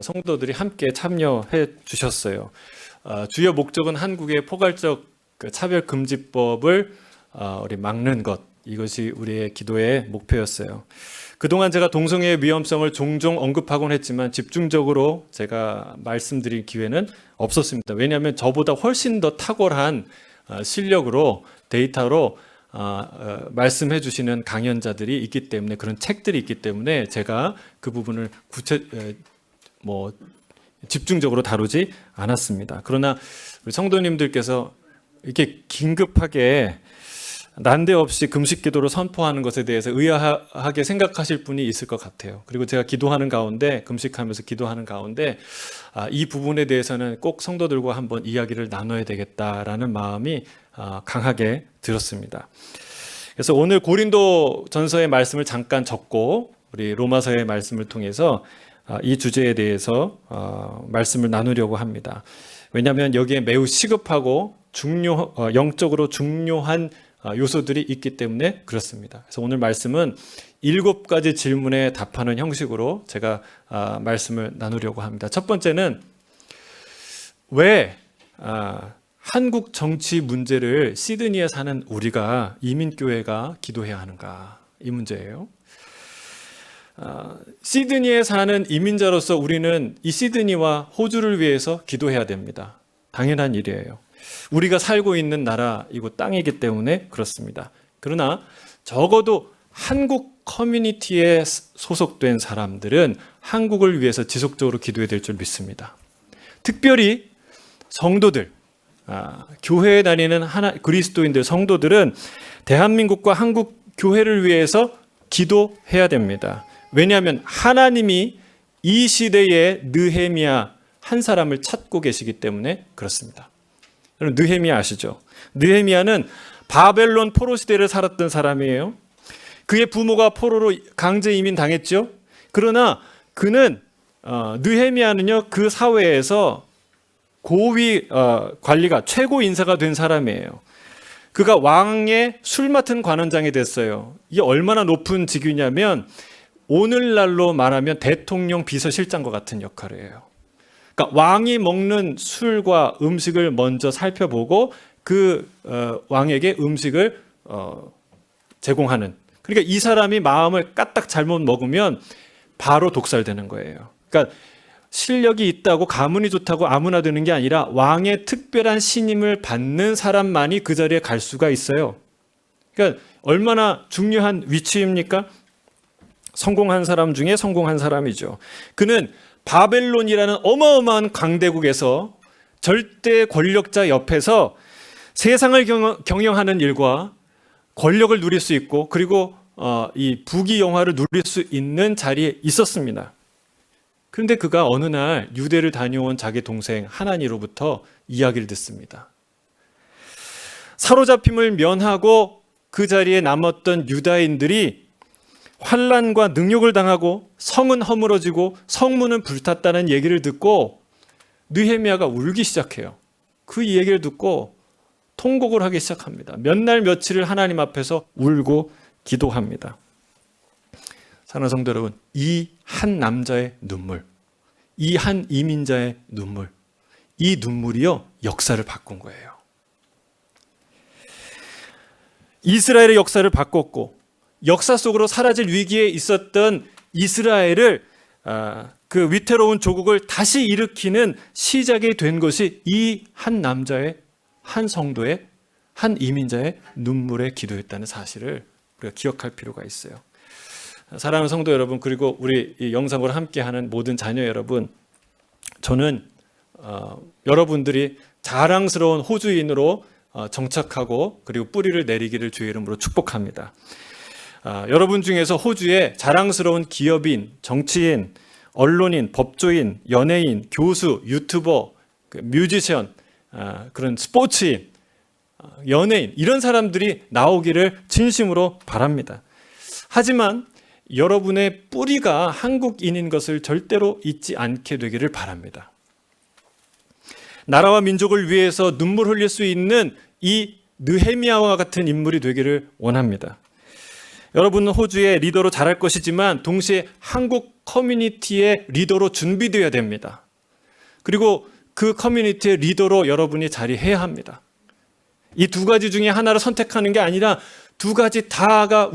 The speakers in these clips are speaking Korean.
성도들이 함께 참여해 주셨어요. 주요 목적은 한국의 포괄적 차별금지법을 우리 막는 것, 이것이 우리의 기도의 목표였어요. 그동안 제가 동성애의 위험성을 종종 언급하곤 했지만 집중적으로 제가 말씀드릴 기회는 없었습니다. 왜냐하면 저보다 훨씬 더 탁월한 실력으로 데이터로 말씀해 주시는 강연자들이 있기 때문에, 그런 책들이 있기 때문에 제가 그 부분을 집중적으로 다루지 않았습니다. 그러나 우리 성도님들께서 이렇게 긴급하게 난데없이 금식기도를 선포하는 것에 대해서 의아하게 생각하실 분이 있을 것 같아요. 그리고 제가 기도하는 가운데, 금식하면서 기도하는 가운데 이 부분에 대해서는 꼭 성도들과 한번 이야기를 나눠야 되겠다라는 마음이 강하게 들었습니다. 그래서 오늘 고린도 전서의 말씀을 잠깐 적고 우리 로마서의 말씀을 통해서 이 주제에 대해서 말씀을 나누려고 합니다. 왜냐하면 여기에 매우 시급하고 영적으로 중요한 요소들이 있기 때문에 그렇습니다. 그래서 오늘 말씀은 7가지 질문에 답하는 형식으로 제가 말씀을 나누려고 합니다. 첫 번째는 왜 한국 정치 문제를 시드니에 사는 우리가, 이민교회가 기도해야 하는가, 이 문제예요. 시드니에 사는 이민자로서 우리는 이 시드니와 호주를 위해서 기도해야 됩니다. 당연한 일이에요. 우리가 살고 있는 나라이고 땅이기 때문에 그렇습니다. 그러나 적어도 한국 커뮤니티에 소속된 사람들은 한국을 위해서 지속적으로 기도해야 될 줄 믿습니다. 특별히 성도들, 교회에 다니는 그리스도인들, 성도들은 대한민국과 한국 교회를 위해서 기도해야 됩니다. 왜냐하면 하나님이 이 시대에 느헤미야 한 사람을 찾고 계시기 때문에 그렇습니다. 여러분, 느헤미야 아시죠? 느헤미야는 바벨론 포로 시대를 살았던 사람이에요. 그의 부모가 포로로 강제 이민 당했죠. 그러나 그는 느헤미야는요, 그 사회에서 고위 관리가, 최고 인사가 된 사람이에요. 그가 왕의 술 맡은 관원장이 됐어요. 이게 얼마나 높은 직위냐면 오늘날로 말하면 대통령 비서실장과 같은 역할이에요. 그러니까 왕이 먹는 술과 음식을 먼저 살펴보고 그 왕에게 음식을 제공하는. 그러니까 이 사람이 마음을 까딱 잘못 먹으면 바로 독살되는 거예요. 그러니까 실력이 있다고, 가문이 좋다고 아무나 되는 게 아니라 왕의 특별한 신임을 받는 사람만이 그 자리에 갈 수가 있어요. 그러니까 얼마나 중요한 위치입니까? 성공한 사람 중에 성공한 사람이죠. 그는 바벨론이라는 어마어마한 강대국에서 절대 권력자 옆에서 세상을 경영하는 일과 권력을 누릴 수 있고, 그리고 이 부귀 영화를 누릴 수 있는 자리에 있었습니다. 그런데 그가 어느 날 유대를 다녀온 자기 동생 하나니로부터 이야기를 듣습니다. 사로잡힘을 면하고 그 자리에 남았던 유다인들이 환난과 능욕을 당하고 성은 허물어지고 성문은 불탔다는 얘기를 듣고 느헤미야가 울기 시작해요. 그 얘기를 듣고 통곡을 하기 시작합니다. 몇 날 며칠을 하나님 앞에서 울고 기도합니다. 사랑하는 성도 여러분, 이 한 남자의 눈물, 이 한 이민자의 눈물, 이 눈물이요, 역사를 바꾼 거예요. 이스라엘의 역사를 바꿨고, 역사 속으로 사라질 위기에 있었던 이스라엘을, 그 위태로운 조국을 다시 일으키는 시작이 된 것이 이 한 남자의, 한 성도의, 한 이민자의 눈물의 기도였다는 사실을 우리가 기억할 필요가 있어요. 사랑하는 성도 여러분, 그리고 우리 이 영상으로 함께하는 모든 자녀 여러분, 저는 여러분들이 자랑스러운 호주인으로 정착하고 그리고 뿌리를 내리기를 주의 이름으로 축복합니다. 여러분 중에서 호주에 자랑스러운 기업인, 정치인, 언론인, 법조인, 연예인, 교수, 유튜버, 뮤지션, 그런 스포츠인, 연예인, 이런 사람들이 나오기를 진심으로 바랍니다. 하지만 여러분의 뿌리가 한국인인 것을 절대로 잊지 않게 되기를 바랍니다. 나라와 민족을 위해서 눈물 흘릴 수 있는 이 느헤미야와 같은 인물이 되기를 원합니다. 여러분은 호주의 리더로 자랄 것이지만 동시에 한국 커뮤니티의 리더로 준비되어야 됩니다. 그리고 그 커뮤니티의 리더로 여러분이 자리해야 합니다. 이 두 가지 중에 하나를 선택하는 게 아니라 두 가지 다가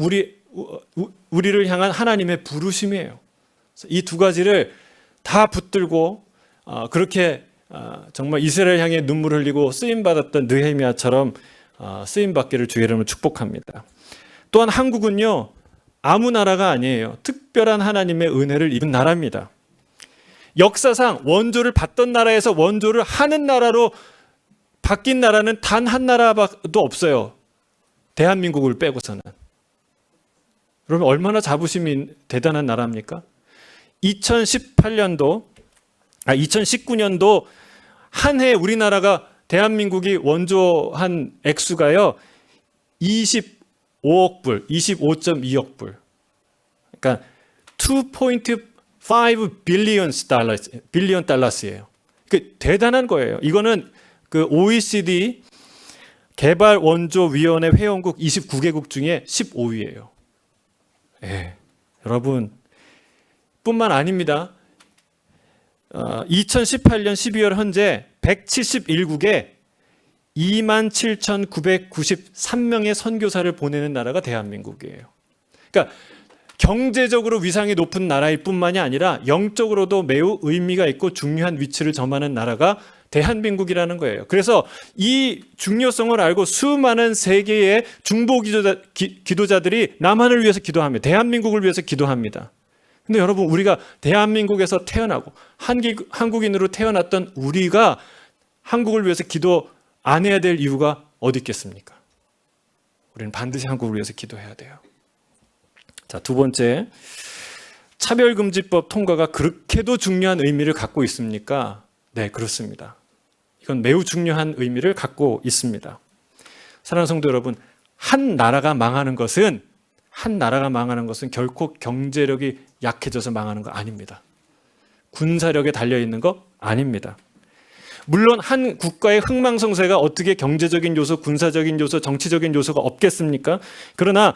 우리를 향한 하나님의 부르심이에요. 이 두 가지를 다 붙들고 그렇게 정말 이스라엘 향해 눈물을 흘리고 쓰임받았던 느헤미야처럼 쓰임받기를 주의 이름으로 축복합니다. 또한 한국은요, 아무 나라가 아니에요. 특별한 하나님의 은혜를 입은 나라입니다. 역사상 원조를 받던 나라에서 원조를 하는 나라로 바뀐 나라는 단 한 나라도 없어요. 대한민국을 빼고서는. 그러면 얼마나 자부심이 대단한 나라입니까? 2019년도 한 해 우리나라가 대한민국이 원조한 액수가요 25억 불, 25.2억 불. 그러니까 2.5 빌리언 달러스예요. 그 대단한 거예요. 이거는 그 OECD 개발 원조 위원회 회원국 29개국 중에 15위예요. 예. 여러분 뿐만 아닙니다. 2018년 12월 현재 171국에 27,993명의 선교사를 보내는 나라가 대한민국이에요. 그러니까 경제적으로 위상이 높은 나라일 뿐만이 아니라 영적으로도 매우 의미가 있고 중요한 위치를 점하는 나라가 대한민국이라는 거예요. 그래서 이 중요성을 알고 수많은 세계의 중보 기도자들이 남한을 위해서 기도합니다. 대한민국을 위해서 기도합니다. 근데 여러분, 우리가 대한민국에서 태어나고 한국인으로 태어났던 우리가 한국을 위해서 기도 안 해야 될 이유가 어디 있겠습니까? 우리는 반드시 한국을 위해서 기도해야 돼요. 자, 두 번째, 차별금지법 통과가 그렇게도 중요한 의미를 갖고 있습니까? 네, 그렇습니다. 이건 매우 중요한 의미를 갖고 있습니다. 사랑하는 성도 여러분, 한 나라가 망하는 것은 결코 경제력이 약해져서 망하는 거 아닙니다. 군사력에 달려있는 거 아닙니다. 물론 한 국가의 흥망성쇠가 어떻게 경제적인 요소, 군사적인 요소, 정치적인 요소가 없겠습니까? 그러나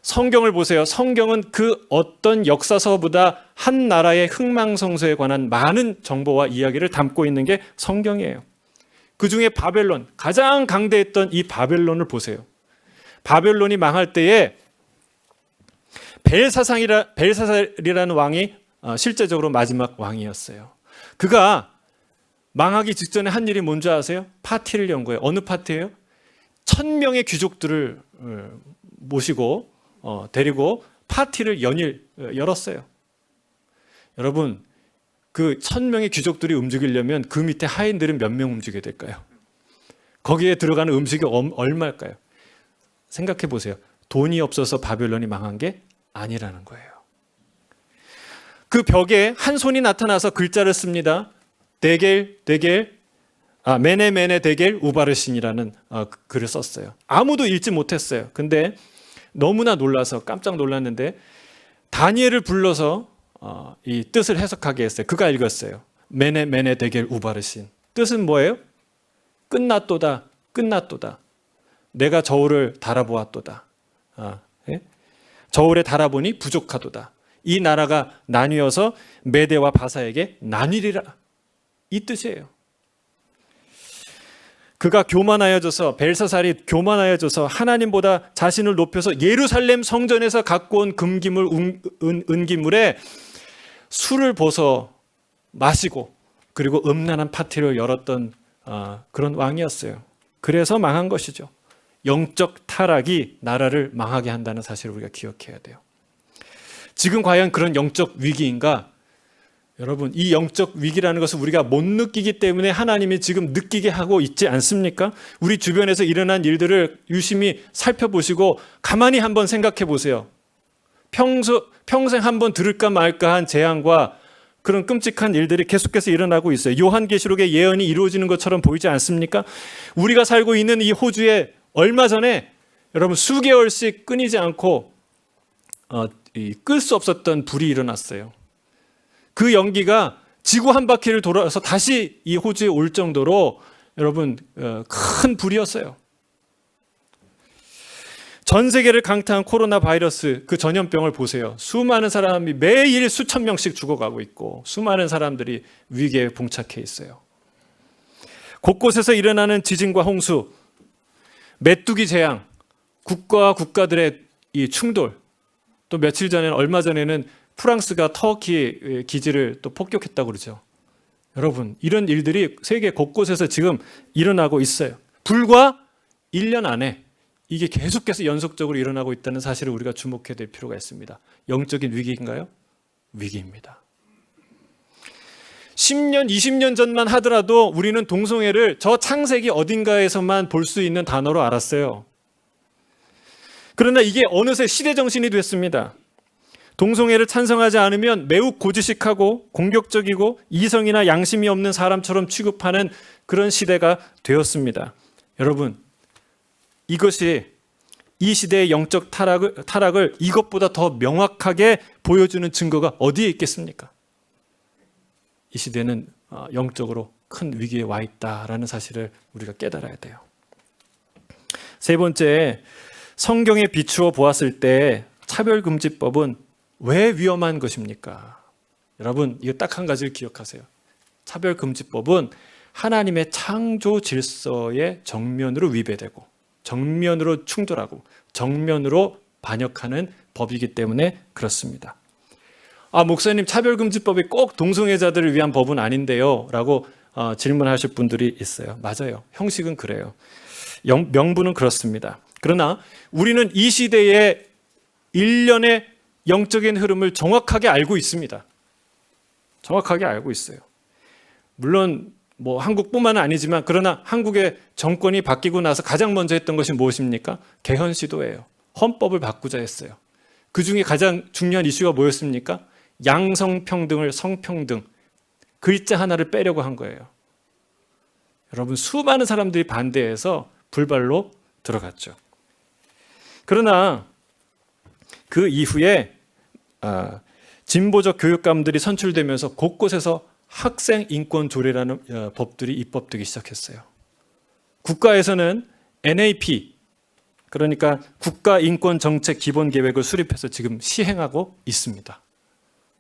성경을 보세요. 성경은 그 어떤 역사서보다 한 나라의 흥망성쇠에 관한 많은 정보와 이야기를 담고 있는 게 성경이에요. 그 중에 바벨론, 가장 강대했던 이 바벨론을 보세요. 바벨론이 망할 때에 벨사살이라는 왕이 실제적으로 마지막 왕이었어요. 그가 망하기 직전에 한 일이 뭔지 아세요? 파티를 연 거예요. 어느 파티예요? 1000명의 귀족들을 모시고 데리고 파티를 열었어요. 여러분, 그 1000명의 귀족들이 움직이려면 그 밑에 하인들은 몇 명 움직여야 될까요? 거기에 들어가는 음식이 얼마일까요? 생각해 보세요. 돈이 없어서 바벨론이 망한 게 아니라는 거예요. 그 벽에 한 손이 나타나서 글자를 씁니다. 메네 데겔 우바르신이라는 글을 썼어요. 아무도 읽지 못했어요. 근데 너무나 놀라서 깜짝 놀랐는데 다니엘을 불러서 이 뜻을 해석하게 했어요. 그가 읽었어요. 메네 데겔 우바르신. 뜻은 뭐예요? 끝났도다. 내가 저울을 달아보았도다. 저울에 달아보니 부족하도다. 이 나라가 나뉘어서 메대와 바사에게 나뉘리라. 이 뜻이에요. 그가 벨사살이 교만하여져서 하나님보다 자신을 높여서 예루살렘 성전에서 갖고 온 금기물, 은기물에 술을 부어서 마시고 그리고 음란한 파티를 열었던 그런 왕이었어요. 그래서 망한 것이죠. 영적 타락이 나라를 망하게 한다는 사실을 우리가 기억해야 돼요. 지금 과연 그런 영적 위기인가? 여러분, 이 영적 위기라는 것을 우리가 못 느끼기 때문에 하나님이 지금 느끼게 하고 있지 않습니까? 우리 주변에서 일어난 일들을 유심히 살펴보시고 가만히 한번 생각해 보세요. 평생 한번 들을까 말까 한 재앙과 그런 끔찍한 일들이 계속해서 일어나고 있어요. 요한계시록의 예언이 이루어지는 것처럼 보이지 않습니까? 우리가 살고 있는 이 호주에 얼마 전에 여러분 수개월씩 끊이지 않고 끌 수 없었던 불이 일어났어요. 그 연기가 지구 한 바퀴를 돌아서 다시 이 호주에 올 정도로 여러분 큰 불이었어요. 전 세계를 강타한 코로나 바이러스 그 전염병을 보세요. 수많은 사람이 매일 수천 명씩 죽어가고 있고 수많은 사람들이 위기에 봉착해 있어요. 곳곳에서 일어나는 지진과 홍수, 메뚜기 재앙, 국가와 국가들의 이 충돌, 또 며칠 전에는 얼마 전에는 프랑스가 터키 기지를 또 폭격했다고 그러죠. 여러분, 이런 일들이 세계 곳곳에서 지금 일어나고 있어요. 불과 1년 안에 이게 계속해서 연속적으로 일어나고 있다는 사실을 우리가 주목해야 될 필요가 있습니다. 영적인 위기인가요? 위기입니다. 10년, 20년 전만 하더라도 우리는 동성애를 저 창세기 어딘가에서만 볼 수 있는 단어로 알았어요. 그러나 이게 어느새 시대정신이 됐습니다. 동성애를 찬성하지 않으면 매우 고지식하고 공격적이고 이성이나 양심이 없는 사람처럼 취급하는 그런 시대가 되었습니다. 여러분, 이것이 이 시대의 영적 타락을 이것보다 더 명확하게 보여주는 증거가 어디에 있겠습니까? 이 시대는 영적으로 큰 위기에 와 있다라는 사실을 우리가 깨달아야 돼요. 세 번째, 성경에 비추어 보았을 때 차별금지법은 왜 위험한 것입니까? 여러분, 이거 딱 한 가지를 기억하세요. 차별금지법은 하나님의 창조 질서에 정면으로 위배되고 정면으로 충돌하고 정면으로 반역하는 법이기 때문에 그렇습니다. 목사님, 차별금지법이 꼭 동성애자들을 위한 법은 아닌데요 라고 질문하실 분들이 있어요. 맞아요. 형식은 그래요. 명분은 그렇습니다. 그러나 우리는 이 시대의 일련의 영적인 흐름을 정확하게 알고 있습니다. 정확하게 알고 있어요. 물론 한국뿐만은 아니지만 그러나 한국의 정권이 바뀌고 나서 가장 먼저 했던 것이 무엇입니까? 개헌 시도예요. 헌법을 바꾸자 했어요. 그 중에 가장 중요한 이슈가 뭐였습니까? 양성평등을 성평등, 글자 하나를 빼려고 한 거예요. 여러분, 수많은 사람들이 반대해서 불발로 들어갔죠. 그러나 그 이후에 진보적 교육감들이 선출되면서 곳곳에서 학생 인권 조례라는 법들이 입법되기 시작했어요. 국가에서는 NAP, 그러니까 국가인권정책 기본계획을 수립해서 지금 시행하고 있습니다.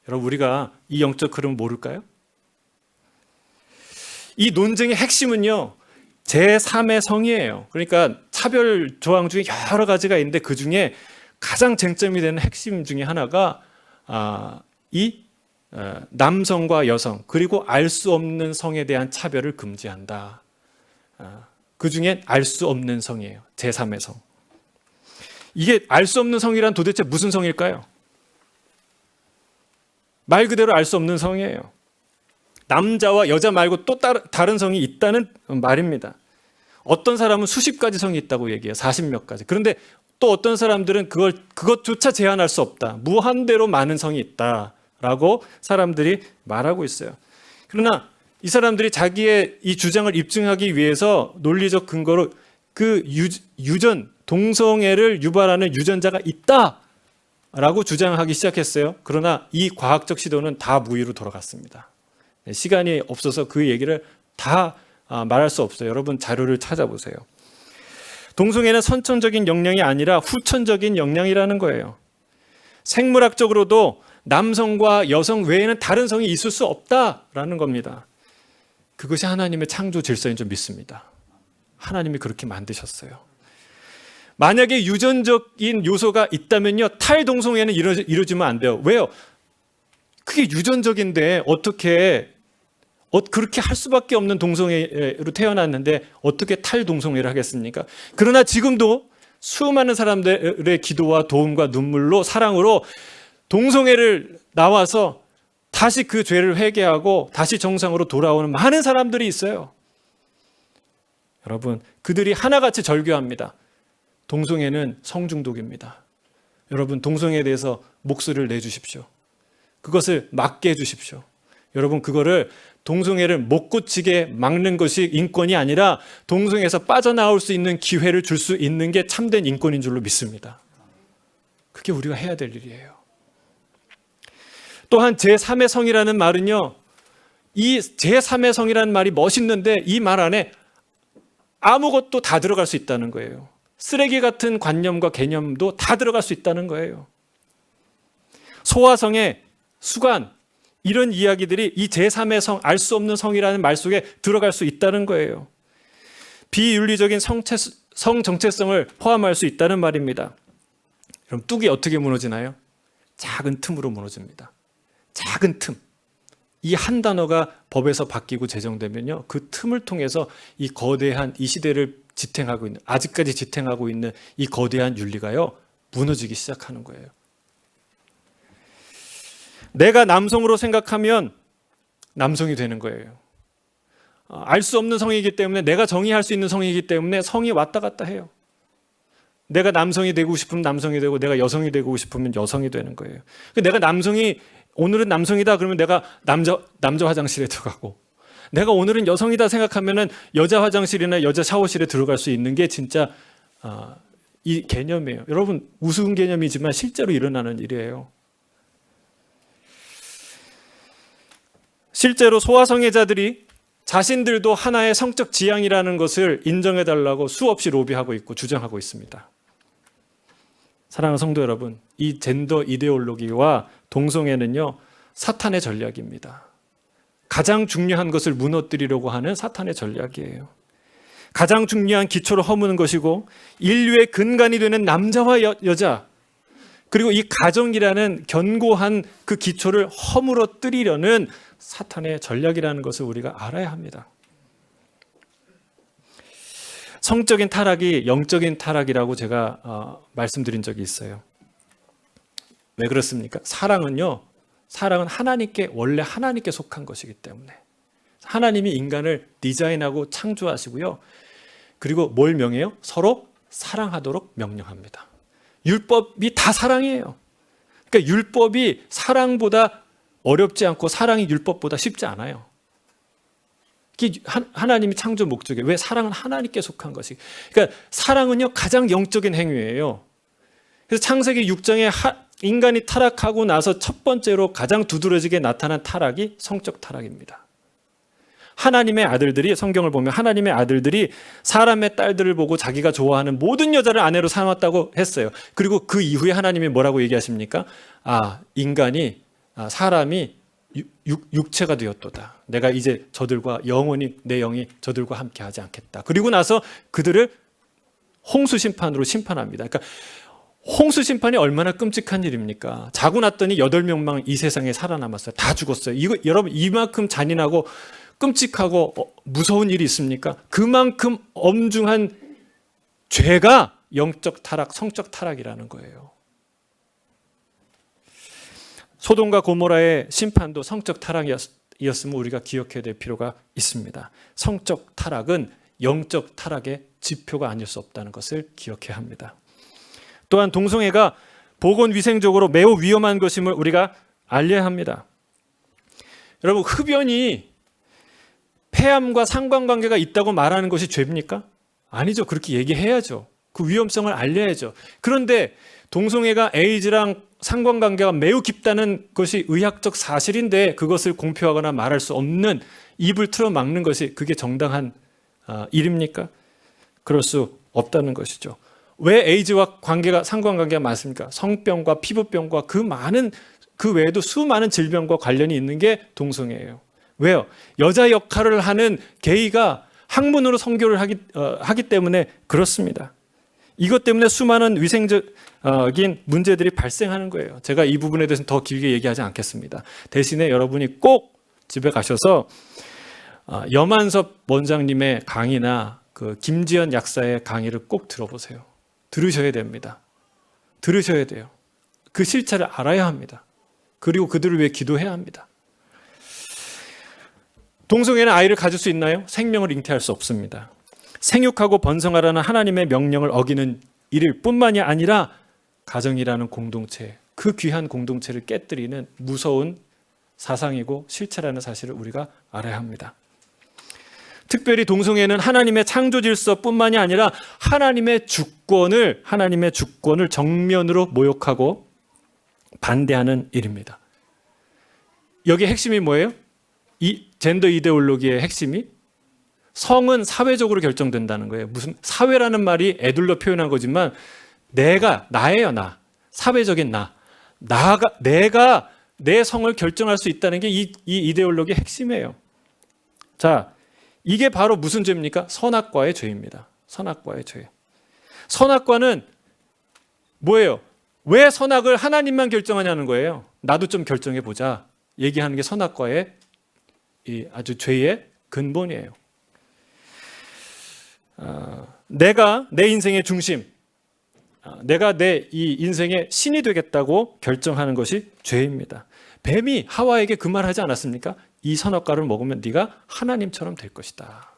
여러분, 우리가 이 영적 흐름 모를까요? 이 논쟁의 핵심은요, 제3의 성이에요. 그러니까 차별 조항 중에 여러 가지가 있는데 그 중에 가장 쟁점이 되는 핵심 중에 하나가 이 남성과 여성 그리고 알 수 없는 성에 대한 차별을 금지한다. 그 중에 알 수 없는 성이에요. 제3의 성. 이게 알 수 없는 성이란 도대체 무슨 성일까요? 말 그대로 알 수 없는 성이에요. 남자와 여자 말고 또 다른 성이 있다는 말입니다. 어떤 사람은 수십 가지 성이 있다고 얘기해요. 40몇 가지. 그런데 또 어떤 사람들은 그것조차 제한할 수 없다. 무한대로 많은 성이 있다라고 사람들이 말하고 있어요. 그러나 이 사람들이 자기의 이 주장을 입증하기 위해서 논리적 근거로 그 동성애를 유발하는 유전자가 있다라고 주장하기 시작했어요. 그러나 이 과학적 시도는 다 무위로 돌아갔습니다. 시간이 없어서 그 얘기를 다 말할 수 없어요. 여러분, 자료를 찾아보세요. 동성애는 선천적인 영향이 아니라 후천적인 영향이라는 거예요. 생물학적으로도 남성과 여성 외에는 다른 성이 있을 수 없다라는 겁니다. 그것이 하나님의 창조 질서인 줄 믿습니다. 하나님이 그렇게 만드셨어요. 만약에 유전적인 요소가 있다면요, 탈동성애는 이루어지면 안 돼요. 왜요? 그게 유전적인데 어떻게 그렇게 할 수밖에 없는 동성애로 태어났는데 어떻게 탈동성애를 하겠습니까? 그러나 지금도 수많은 사람들의 기도와 도움과 눈물로 사랑으로 동성애를 나와서 다시 그 죄를 회개하고 다시 정상으로 돌아오는 많은 사람들이 있어요. 여러분, 그들이 하나같이 절규합니다. 동성애는 성중독입니다. 여러분, 동성애에 대해서 목소리를 내주십시오. 그것을 막게 해주십시오. 여러분, 그거를 동성애를 못 고치게 막는 것이 인권이 아니라 동성애에서 빠져나올 수 있는 기회를 줄 수 있는 게 참된 인권인 줄로 믿습니다. 그게 우리가 해야 될 일이에요. 또한 제3의 성이라는 말은요, 이 제3의 성이라는 말이 멋있는데 이 말 안에 아무것도 다 들어갈 수 있다는 거예요. 쓰레기 같은 관념과 개념도 다 들어갈 수 있다는 거예요. 소화성애, 수관, 이런 이야기들이 이 제3의 성, 알 수 없는 성이라는 말 속에 들어갈 수 있다는 거예요. 비윤리적인 성 정체성을 포함할 수 있다는 말입니다. 그럼 뚝이 어떻게 무너지나요? 작은 틈으로 무너집니다. 작은 틈. 이 한 단어가 법에서 바뀌고 제정되면요, 그 틈을 통해서 이 거대한 이 시대를 지탱하고 있는, 아직까지 지탱하고 있는 이 거대한 윤리가요, 무너지기 시작하는 거예요. 내가 남성으로 생각하면 남성이 되는 거예요. 알 수 없는 성이기 때문에, 내가 정의할 수 있는 성이기 때문에 성이 왔다 갔다 해요. 내가 남성이 되고 싶으면 남성이 되고, 내가 여성이 되고 싶으면 여성이 되는 거예요. 내가 남성이, 오늘은 남성이다 그러면 내가 남자 화장실에 들어가고, 내가 오늘은 여성이다 생각하면은 여자 화장실이나 여자 샤워실에 들어갈 수 있는 게 진짜 이 개념이에요. 여러분, 우스운 개념이지만 실제로 일어나는 일이에요. 실제로 소아성애자들이 자신들도 하나의 성적 지향이라는 것을 인정해달라고 수없이 로비하고 있고 주장하고 있습니다. 사랑하는 성도 여러분, 이 젠더 이데올로기와 동성애는요, 사탄의 전략입니다. 가장 중요한 것을 무너뜨리려고 하는 사탄의 전략이에요. 가장 중요한 기초를 허무는 것이고, 인류의 근간이 되는 남자와 여자, 그리고 이 가정이라는 견고한 그 기초를 허물어뜨리려는 사탄의 전략이라는 것을 우리가 알아야 합니다. 성적인 타락이 영적인 타락이라고 제가 말씀드린 적이 있어요. 왜 그렇습니까? 사랑은 하나님께, 원래 하나님께 속한 것이기 때문에, 하나님이 인간을 디자인하고 창조하시고요, 그리고 뭘 명해요? 서로 사랑하도록 명령합니다. 율법이 다 사랑이에요. 그러니까 율법이 사랑보다 어렵지 않고 사랑이 율법보다 쉽지 않아요. 이게 하나님이 창조 목적이에요. 왜? 사랑은 하나님께 속한 것이. 그러니까 사랑은요, 가장 영적인 행위예요. 그래서 창세기 6장에 인간이 타락하고 나서 첫 번째로 가장 두드러지게 나타난 타락이 성적 타락입니다. 하나님의 아들들이, 성경을 보면 하나님의 아들들이 사람의 딸들을 보고 자기가 좋아하는 모든 여자를 아내로 삼았다고 했어요. 그리고 그 이후에 하나님이 뭐라고 얘기하십니까? 사람이 육체가 되었도다. 내가 이제 저들과 영원히, 내 영이 저들과 함께 하지 않겠다. 그리고 나서 그들을 홍수 심판으로 심판합니다. 그러니까 홍수 심판이 얼마나 끔찍한 일입니까? 자고 났더니 8명만 이 세상에 살아남았어요. 다 죽었어요. 여러분, 이만큼 잔인하고 끔찍하고 무서운 일이 있습니까? 그만큼 엄중한 죄가 영적 타락, 성적 타락이라는 거예요. 소돔과 고모라의 심판도 성적 타락이었음을 우리가 기억해야 될 필요가 있습니다. 성적 타락은 영적 타락의 지표가 아닐 수 없다는 것을 기억해야 합니다. 또한 동성애가 보건위생적으로 매우 위험한 것임을 우리가 알려야 합니다. 여러분, 흡연이 폐암과 상관관계가 있다고 말하는 것이 죄입니까? 아니죠. 그렇게 얘기해야죠. 그 위험성을 알려야죠. 그런데 동성애가 에이즈랑 상관관계가 매우 깊다는 것이 의학적 사실인데, 그것을 공표하거나 말할 수 없는, 입을 틀어막는 것이 그게 정당한 일입니까? 그럴 수 없다는 것이죠. 왜 에이즈와 상관관계가 많습니까? 성병과 피부병과 그 외에도 수많은 질병과 관련이 있는 게 동성애예요. 왜요? 여자 역할을 하는 게이가 학문으로 선교를 하기 때문에 그렇습니다. 이것 때문에 수많은 위생적인 문제들이 발생하는 거예요. 제가 이 부분에 대해서는 더 길게 얘기하지 않겠습니다. 대신에 여러분이 꼭 집에 가셔서 염한섭 원장님의 강의나 그 김지연 약사의 강의를 꼭 들어보세요. 들으셔야 됩니다. 들으셔야 돼요. 그 실체를 알아야 합니다. 그리고 그들을 위해 기도해야 합니다. 동성애는 아이를 가질 수 있나요? 생명을 잉태할 수 없습니다. 생육하고 번성하라는 하나님의 명령을 어기는 일일 뿐만이 아니라 가정이라는 공동체, 그 귀한 공동체를 깨뜨리는 무서운 사상이고 실체라는 사실을 우리가 알아야 합니다. 특별히 동성애는 하나님의 창조 질서뿐만이 아니라 하나님의 주권을 정면으로 모욕하고 반대하는 일입니다. 여기 핵심이 뭐예요? 이 젠더 이데올로기의 핵심이 성은 사회적으로 결정된다는 거예요. 무슨 사회라는 말이 애둘러 표현한 거지만 나예요, 나. 사회적인 내가 내 성을 결정할 수 있다는 게 이 이데올로기의 핵심이에요. 자, 이게 바로 무슨 죄입니까? 선악과의 죄입니다. 선악과의 죄. 선악과는 뭐예요? 왜 선악을 하나님만 결정하냐는 거예요. 나도 좀 결정해 보자. 얘기하는 게 선악과의 아주 죄의 근본이에요. 내가 내 인생의 중심, 내가 내 이 인생의 신이 되겠다고 결정하는 것이 죄입니다. 뱀이 하와에게 그 말 하지 않았습니까? 이 선악과를 먹으면 네가 하나님처럼 될 것이다.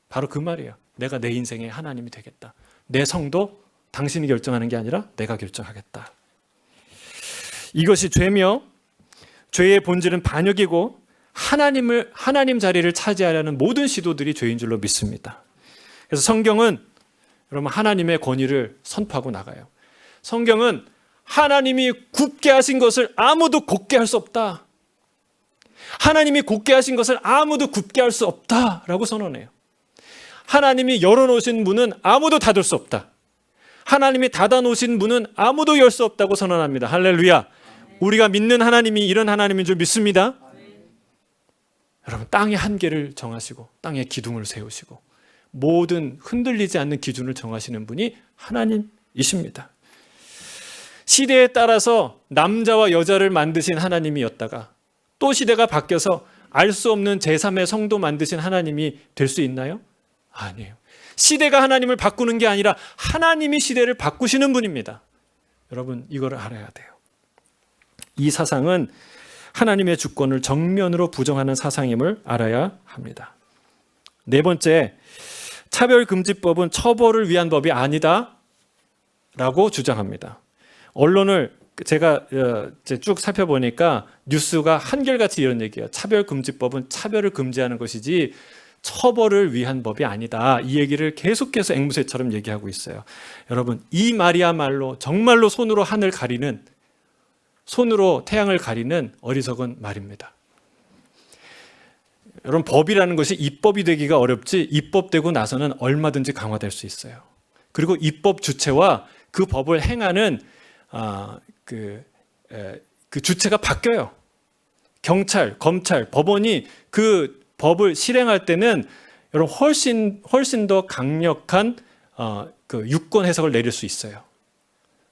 바로 그 말이에요. 내가 내 인생의 하나님이 되겠다. 내 성도 당신이 결정하는 게 아니라 내가 결정하겠다. 이것이 죄며 죄의 본질은 반역이고 하나님 자리를 차지하려는 모든 시도들이 죄인 줄로 믿습니다. 그래서 성경은 여러분 하나님의 권위를 선포하고 나가요. 성경은 하나님이 굽게 하신 것을 아무도 곧게 할 수 없다. 하나님이 곧게 하신 것을 아무도 굽게 할 수 없다라고 선언해요. 하나님이 열어놓으신 문은 아무도 닫을 수 없다. 하나님이 닫아놓으신 문은 아무도 열 수 없다고 선언합니다. 할렐루야. 우리가 믿는 하나님이 이런 하나님인 줄 믿습니다. 여러분 땅의 한계를 정하시고 땅의 기둥을 세우시고 모든 흔들리지 않는 기준을 정하시는 분이 하나님이십니다. 시대에 따라서 남자와 여자를 만드신 하나님이었다가 또 시대가 바뀌어서 알 수 없는 제3의 성도 만드신 하나님이 될 수 있나요? 아니에요. 시대가 하나님을 바꾸는 게 아니라 하나님이 시대를 바꾸시는 분입니다. 여러분 이걸 알아야 돼요. 이 사상은 하나님의 주권을 정면으로 부정하는 사상임을 알아야 합니다. 네 번째, 차별금지법은 처벌을 위한 법이 아니다 라고 주장합니다. 언론을 제가 쭉 살펴보니까 뉴스가 한결같이 이런 얘기예요. 차별금지법은 차별을 금지하는 것이지 처벌을 위한 법이 아니다. 이 얘기를 계속해서 앵무새처럼 얘기하고 있어요. 여러분 이 말이야말로 정말로 손으로 하늘 가리는, 손으로 태양을 가리는 어리석은 말입니다. 여러분 법이라는 것이 입법이 되기가 어렵지 입법되고 나서는 얼마든지 강화될 수 있어요. 그리고 입법 주체와 그 법을 행하는 그 주체가 바뀌어요. 경찰, 검찰, 법원이 그 법을 실행할 때는 여러분 훨씬 더 강력한 그 유권 해석을 내릴 수 있어요.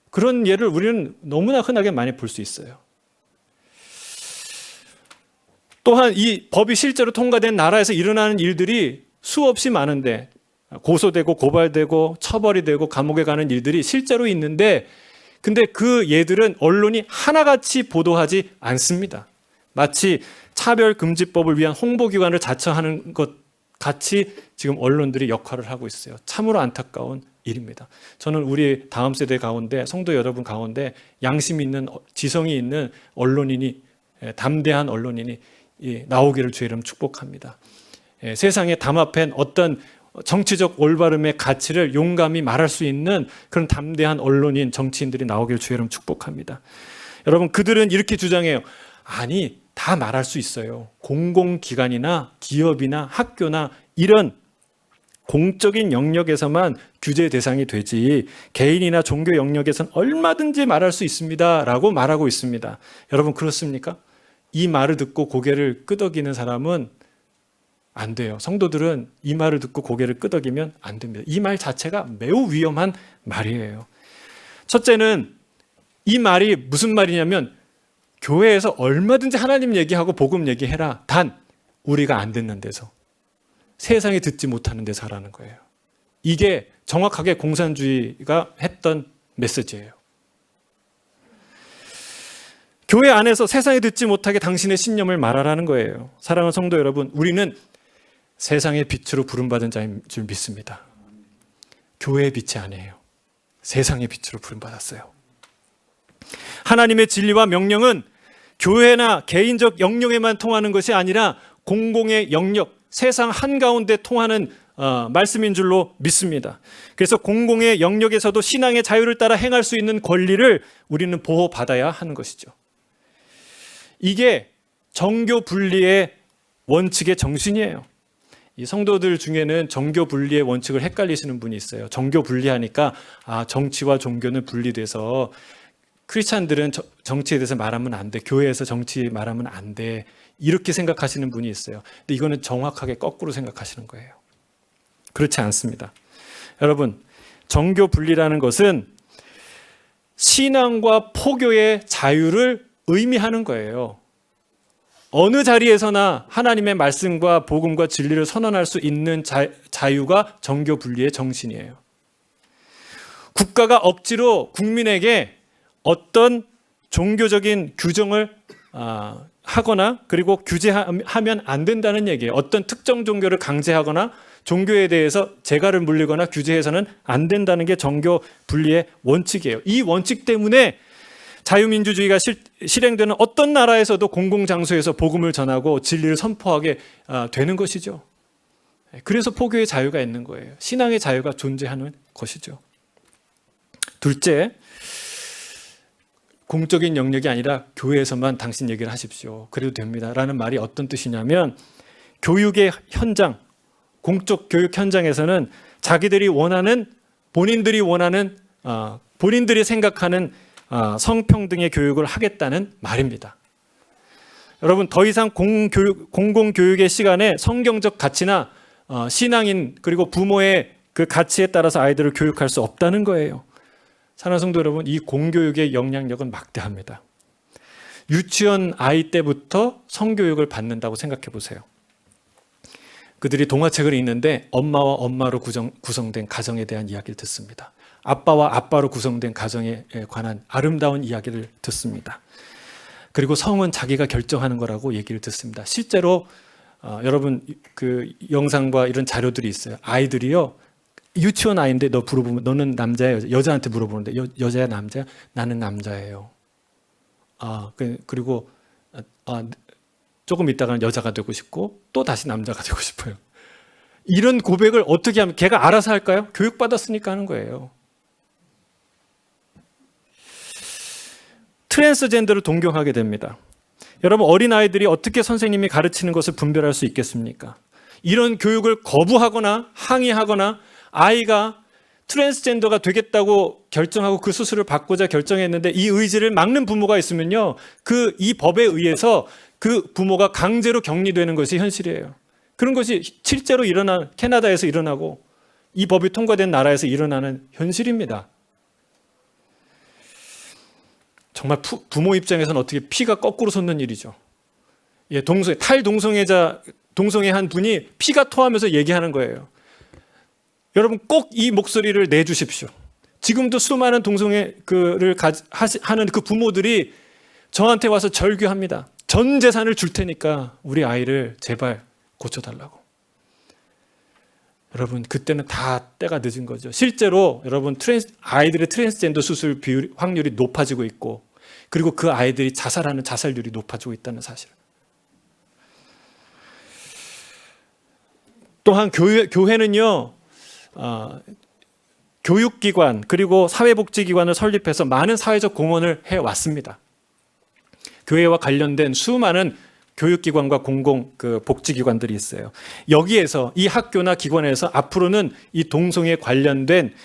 그런 예를 우리는 너무나 흔하게 많이 볼 수 있어요. 또한 이 법이 실제로 통과된 나라에서 일어나는 일들이 수없이 많은데 고소되고 고발되고 처벌이 되고 감옥에 가는 일들이 실제로 있는데 근데 그 예들은 언론이 하나같이 보도하지 않습니다. 마치 차별금지법을 위한 홍보기관을 자처하는 것 같이 지금 언론들이 역할을 하고 있어요. 참으로 안타까운 일입니다. 저는 우리 다음 세대 가운데 성도 여러분 가운데 양심 있는 지성이 있는 언론인이 담대한 언론인이 나오기를 주의 이름 축복합니다. 세상에 담합한 어떤 정치적 올바름의 가치를 용감히 말할 수 있는 그런 담대한 언론인 정치인들이 나오기를 주의 이름 축복합니다. 여러분 그들은 이렇게 주장해요. 아니 다 말할 수 있어요. 공공기관이나 기업이나 학교나 이런 공적인 영역에서만 규제 대상이 되지 개인이나 종교 영역에서는 얼마든지 말할 수 있습니다 라고 말하고 있습니다. 여러분 그렇습니까? 이 말을 듣고 고개를 끄덕이는 사람은 안 돼요. 성도들은 이 말을 듣고 고개를 끄덕이면 안 됩니다. 이 말 자체가 매우 위험한 말이에요. 첫째는 이 말이 무슨 말이냐면 교회에서 얼마든지 하나님 얘기하고 복음 얘기해라. 단 우리가 안 듣는 데서 세상이 듣지 못하는 데서 하라는 거예요. 이게 정확하게 공산주의가 했던 메시지예요. 교회 안에서 세상이 듣지 못하게 당신의 신념을 말하라는 거예요. 사랑하는 성도 여러분, 우리는 세상의 빛으로 부름받은 자인 줄 믿습니다. 교회의 빛이 아니에요. 세상의 빛으로 부름받았어요. 하나님의 진리와 명령은 교회나 개인적 영역에만 통하는 것이 아니라 공공의 영역, 세상 한가운데 통하는 말씀인 줄로 믿습니다. 그래서 공공의 영역에서도 신앙의 자유를 따라 행할 수 있는 권리를 우리는 보호받아야 하는 것이죠. 이게 정교 분리의 원칙의 정신이에요. 이 성도들 중에는 정교 분리의 원칙을 헷갈리시는 분이 있어요. 정교 분리하니까 정치와 종교는 분리돼서 크리스찬들은 정치에 대해서 말하면 안 돼. 교회에서 정치 말하면 안 돼. 이렇게 생각하시는 분이 있어요. 근데 이거는 정확하게 거꾸로 생각하시는 거예요. 그렇지 않습니다. 여러분, 정교 분리라는 것은 신앙과 포교의 자유를 의미하는 거예요. 어느 자리에서나 하나님의 말씀과 복음과 진리를 선언할 수 있는 자유가 정교 분리의 정신이에요. 국가가 억지로 국민에게 어떤 종교적인 규정을 하거나 그리고 규제하면 안 된다는 얘기예요. 어떤 특정 종교를 강제하거나 종교에 대해서 재갈을 물리거나 규제해서는 안 된다는 게 정교 분리의 원칙이에요. 이 원칙 때문에 자유민주주의가 실행되는 어떤 나라에서도 공공장소에서 복음을 전하고 진리를 선포하게 되는 것이죠. 그래서 포교의 자유가 있는 거예요. 신앙의 자유가 존재하는 것이죠. 둘째, 공적인 영역이 아니라 교회에서만 당신 얘기를 하십시오. 그래도 됩니다. 라는 말이 어떤 뜻이냐면 교육의 현장, 공적 교육 현장에서는 자기들이 원하는, 본인들이 원하는, 본인들이 생각하는 성평등의 교육을 하겠다는 말입니다. 여러분, 더 이상 공공교육의 시간에 성경적 가치나 신앙인 그리고 부모의 그 가치에 따라서 아이들을 교육할 수 없다는 거예요. 사랑하는 성도 여러분, 이 공교육의 영향력은 막대합니다. 유치원 아이 때부터 성교육을 받는다고 생각해 보세요. 그들이 동화책을 읽는데 엄마와 엄마로 구성된 가정에 대한 이야기를 듣습니다. 아빠와 아빠로 구성된 가정에 관한 아름다운 이야기를 듣습니다. 그리고 성은 자기가 결정하는 거라고 얘기를 듣습니다. 실제로 여러분 그 영상과 이런 자료들이 있어요. 아이들이요, 유치원 아이인데 너 물어보면 너는 남자야, 여자한테 물어보는데 여자야 남자야? 나는 남자예요. 그리고 조금 있다가는 여자가 되고 싶고 또 다시 남자가 되고 싶어요. 이런 고백을 어떻게 하면 걔가 알아서 할까요? 교육받았으니까 하는 거예요. 트랜스젠더를 동경하게 됩니다. 여러분, 어린아이들이 어떻게 선생님이 가르치는 것을 분별할 수 있겠습니까? 이런 교육을 거부하거나 항의하거나 아이가 트랜스젠더가 되겠다고 결정하고 그 수술을 받고자 결정했는데 이 의지를 막는 부모가 있으면요, 이 법에 의해서 그 부모가 강제로 격리되는 것이 현실이에요. 그런 것이 실제로 캐나다에서 일어나고 이 법이 통과된 나라에서 일어나는 현실입니다. 정말 부모 입장에서는 어떻게 피가 거꾸로 솟는 일이죠. 동성애 한 분이 피가 토하면서 얘기하는 거예요. 여러분, 꼭 이 목소리를 내주십시오. 지금도 수많은 동성애를 하는 그 부모들이 저한테 와서 절규합니다. 전 재산을 줄 테니까 우리 아이를 제발 고쳐달라고. 여러분, 그때는 다 때가 늦은 거죠. 실제로 여러분, 아이들의 트랜스젠더 수술 확률이 높아지고 있고, 그리고 그 아이들이 자살하는 자살률이 높아지고 있다는 사실. 또한 교회는요, 교육기관 그리고 사회복지기관을 설립해서 많은 사회적 공헌을 해왔습니다. 교회와 관련된 수많은 교육기관과 복지기관들이 있어요. 여기에서 이 학교나 기관에서 앞으로는 이 동성애에 관련된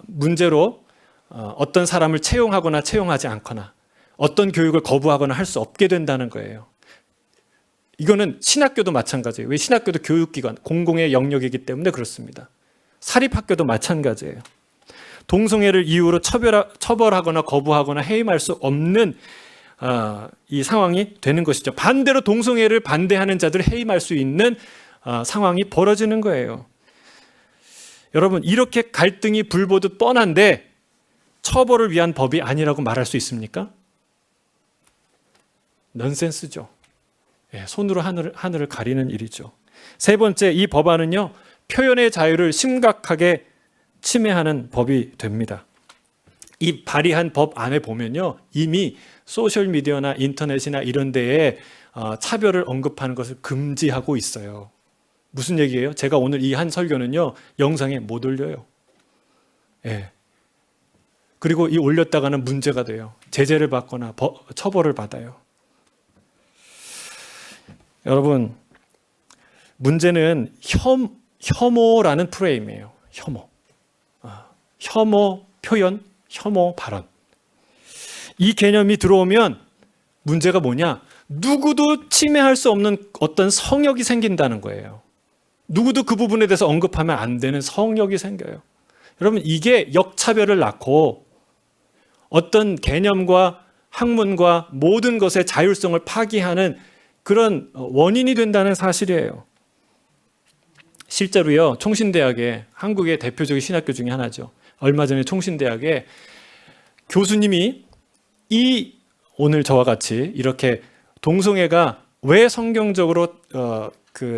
문제로 어떤 사람을 채용하거나 채용하지 않거나 어떤 교육을 거부하거나 할 수 없게 된다는 거예요. 이거는 신학교도 마찬가지예요. 왜? 신학교도 교육기관, 공공의 영역이기 때문에 그렇습니다. 사립학교도 마찬가지예요. 동성애를 이유로 처벌하거나 거부하거나 해임할 수 없는 이 상황이 되는 것이죠. 반대로 동성애를 반대하는 자들을 해임할 수 있는 상황이 벌어지는 거예요. 여러분, 이렇게 갈등이 불보듯 뻔한데 처벌을 위한 법이 아니라고 말할 수 있습니까? 넌센스죠. 손으로 하늘을 가리는 일이죠. 세 번째, 이 법안은요, 표현의 자유를 심각하게 침해하는 법이 됩니다. 이 발의한 법 안에 보면요, 이미 소셜미디어나 인터넷이나 이런 데에 차별을 언급하는 것을 금지하고 있어요. 무슨 얘기예요? 제가 오늘 이 한 설교는요, 영상에 못 올려요. 그리고 이 올렸다가는 문제가 돼요. 제재를 받거나 처벌을 받아요. 여러분, 문제는 혐오라는 프레임이에요. 혐오 표현, 혐오 발언. 이 개념이 들어오면 문제가 뭐냐? 누구도 침해할 수 없는 어떤 성역이 생긴다는 거예요. 누구도 그 부분에 대해서 언급하면 안 되는 성역이 생겨요. 여러분, 이게 역차별을 낳고 어떤 개념과 학문과 모든 것의 자율성을 파기하는 그런 원인이 된다는 사실이에요. 실제로요, 총신대학에, 한국의 대표적인 신학교 중에 하나죠. 얼마 전에 총신대학에 교수님이 오늘 저와 같이 이렇게 동성애가 왜 성경적으로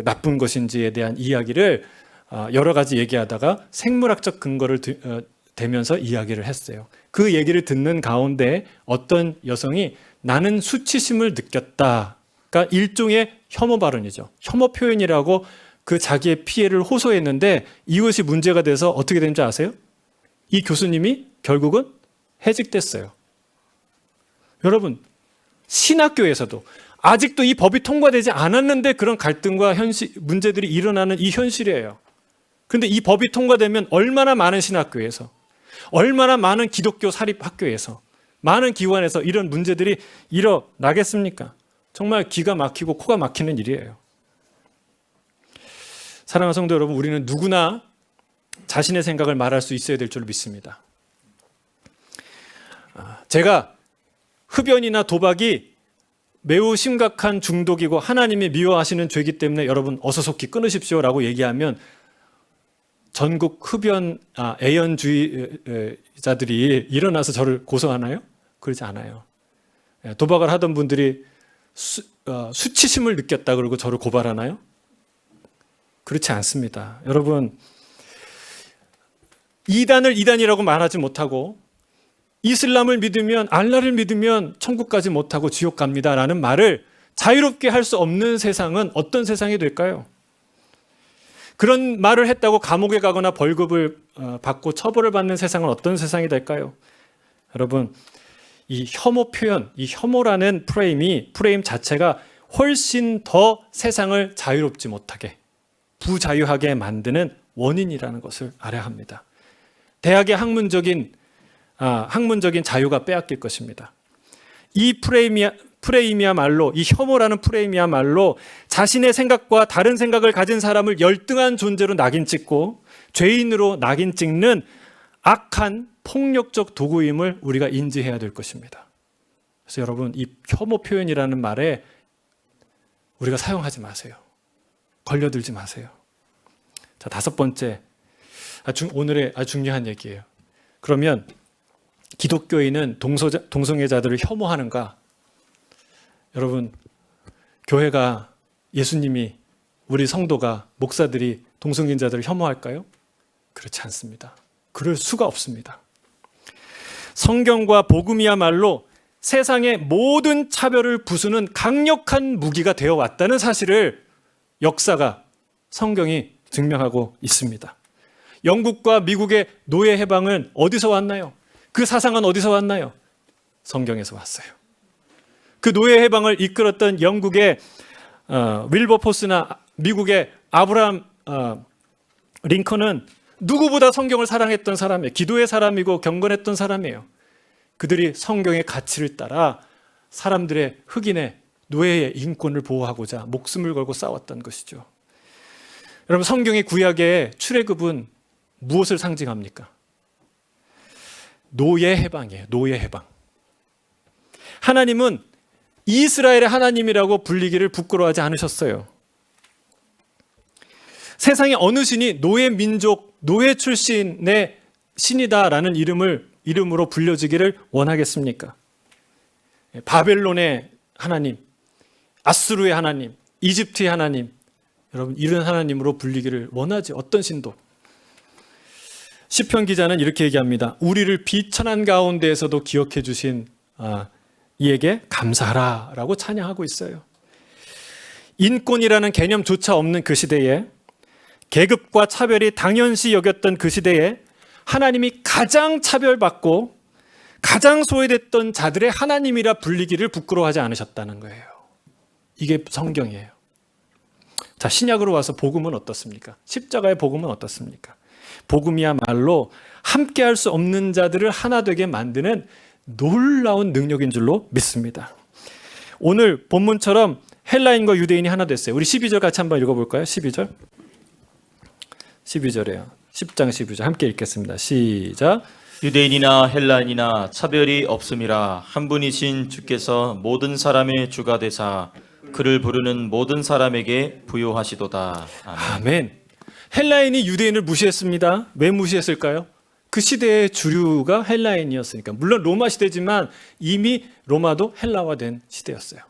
나쁜 것인지에 대한 이야기를 여러 가지 얘기하다가 생물학적 근거를 대면서 이야기를 했어요. 그 얘기를 듣는 가운데 어떤 여성이 나는 수치심을 느꼈다. 그러니까 일종의 혐오 발언이죠. 혐오 표현이라고 그 자기의 피해를 호소했는데 이것이 문제가 돼서 어떻게 된지 아세요? 이 교수님이 결국은 해직됐어요. 여러분, 신학교에서도 아직도 이 법이 통과되지 않았는데 그런 갈등과 문제들이 일어나는 이 현실이에요. 그런데 이 법이 통과되면 얼마나 많은 신학교에서, 얼마나 많은 기독교 사립학교에서, 많은 기관에서 이런 문제들이 일어나겠습니까? 정말 기가 막히고 코가 막히는 일이에요. 사랑하는 성도 여러분, 우리는 누구나 자신의 생각을 말할 수 있어야 될 줄 믿습니다. 제가 흡연이나 도박이 매우 심각한 중독이고 하나님이 미워하시는 죄이기 때문에 여러분 어서 속히 끊으십시오라고 얘기하면 전국 흡연 애연주의자들이 일어나서 저를 고소하나요? 그러지 않아요. 도박을 하던 분들이 수치심을 느꼈다 그러고 저를 고발하나요? 그렇지 않습니다. 여러분, 이단을 이단이라고 말하지 못하고 이슬람을 믿으면, 알라를 믿으면 천국 가지 못하고 지옥 갑니다라는 말을 자유롭게 할 수 없는 세상은 어떤 세상이 될까요? 그런 말을 했다고 감옥에 가거나 벌금을 받고 처벌을 받는 세상은 어떤 세상이 될까요? 여러분, 이 혐오 표현, 이 혐오라는 프레임 자체가 훨씬 더 세상을 자유롭지 못하게, 부자유하게 만드는 원인이라는 것을 알아야 합니다. 대학의 학문적인 자유가 빼앗길 것입니다. 이 프레임이야말로, 이 혐오라는 프레임이야말로 자신의 생각과 다른 생각을 가진 사람을 열등한 존재로 낙인 찍고 죄인으로 낙인 찍는 악한 폭력적 도구임을 우리가 인지해야 될 것입니다. 그래서 여러분, 이 혐오 표현이라는 말에 우리가 사용하지 마세요. 걸려들지 마세요. 자, 5번째, 오늘의 아주 중요한 얘기예요. 그러면 기독교인은 동성애자들을 혐오하는가? 여러분, 교회가, 예수님이, 우리 성도가, 목사들이 동성애자들을 혐오할까요? 그렇지 않습니다. 그럴 수가 없습니다. 성경과 복음이야말로 세상의 모든 차별을 부수는 강력한 무기가 되어 왔다는 사실을 역사가, 성경이 증명하고 있습니다. 영국과 미국의 노예 해방은 어디서 왔나요? 그 사상은 어디서 왔나요? 성경에서 왔어요. 그 노예 해방을 이끌었던 영국의 윌버포스나 미국의 아브라함 링컨은 누구보다 성경을 사랑했던 사람이에요. 기도의 사람이고 경건했던 사람이에요. 그들이 성경의 가치를 따라 사람들의, 흑인의 노예의 인권을 보호하고자 목숨을 걸고 싸웠던 것이죠. 여러분, 성경의 구약의 출애굽은 무엇을 상징합니까? 노예 해방이에요. 노예 해방. 하나님은 이스라엘의 하나님이라고 불리기를 부끄러워하지 않으셨어요. 세상에 어느 신이 노예 민족, 노예 출신의 신이다라는 이름으로 불려지기를 원하겠습니까? 바벨론의 하나님, 아수르의 하나님, 이집트의 하나님, 여러분, 이런 하나님으로 불리기를 원하지, 어떤 신도. 시편 기자는 이렇게 얘기합니다. 우리를 비천한 가운데에서도 기억해 주신 이에게 감사하라 라고 찬양하고 있어요. 인권이라는 개념조차 없는 그 시대에, 계급과 차별이 당연시 여겼던 그 시대에 하나님이 가장 차별받고 가장 소외됐던 자들의 하나님이라 불리기를 부끄러워하지 않으셨다는 거예요. 이게 성경이에요. 자, 신약으로 와서 복음은 어떻습니까? 십자가의 복음은 어떻습니까? 복음이야말로 함께할 수 없는 자들을 하나 되게 만드는 놀라운 능력인 줄로 믿습니다. 오늘 본문처럼 헬라인과 유대인이 하나 됐어요. 우리 12절 같이 한번 읽어볼까요? 12절. 12절이에요. 10장 12절 함께 읽겠습니다. 시작. 유대인이나 헬라인이나 차별이 없음이라 한 분이신 주께서 모든 사람의 주가 되사 그를 부르는 모든 사람에게 부요하시도다. 아멘. 아멘. 헬라인이 유대인을 무시했습니다. 왜 무시했을까요? 그 시대의 주류가 헬라인이었으니까. 물론 로마 시대지만 이미 로마도 헬라화된 시대였어요.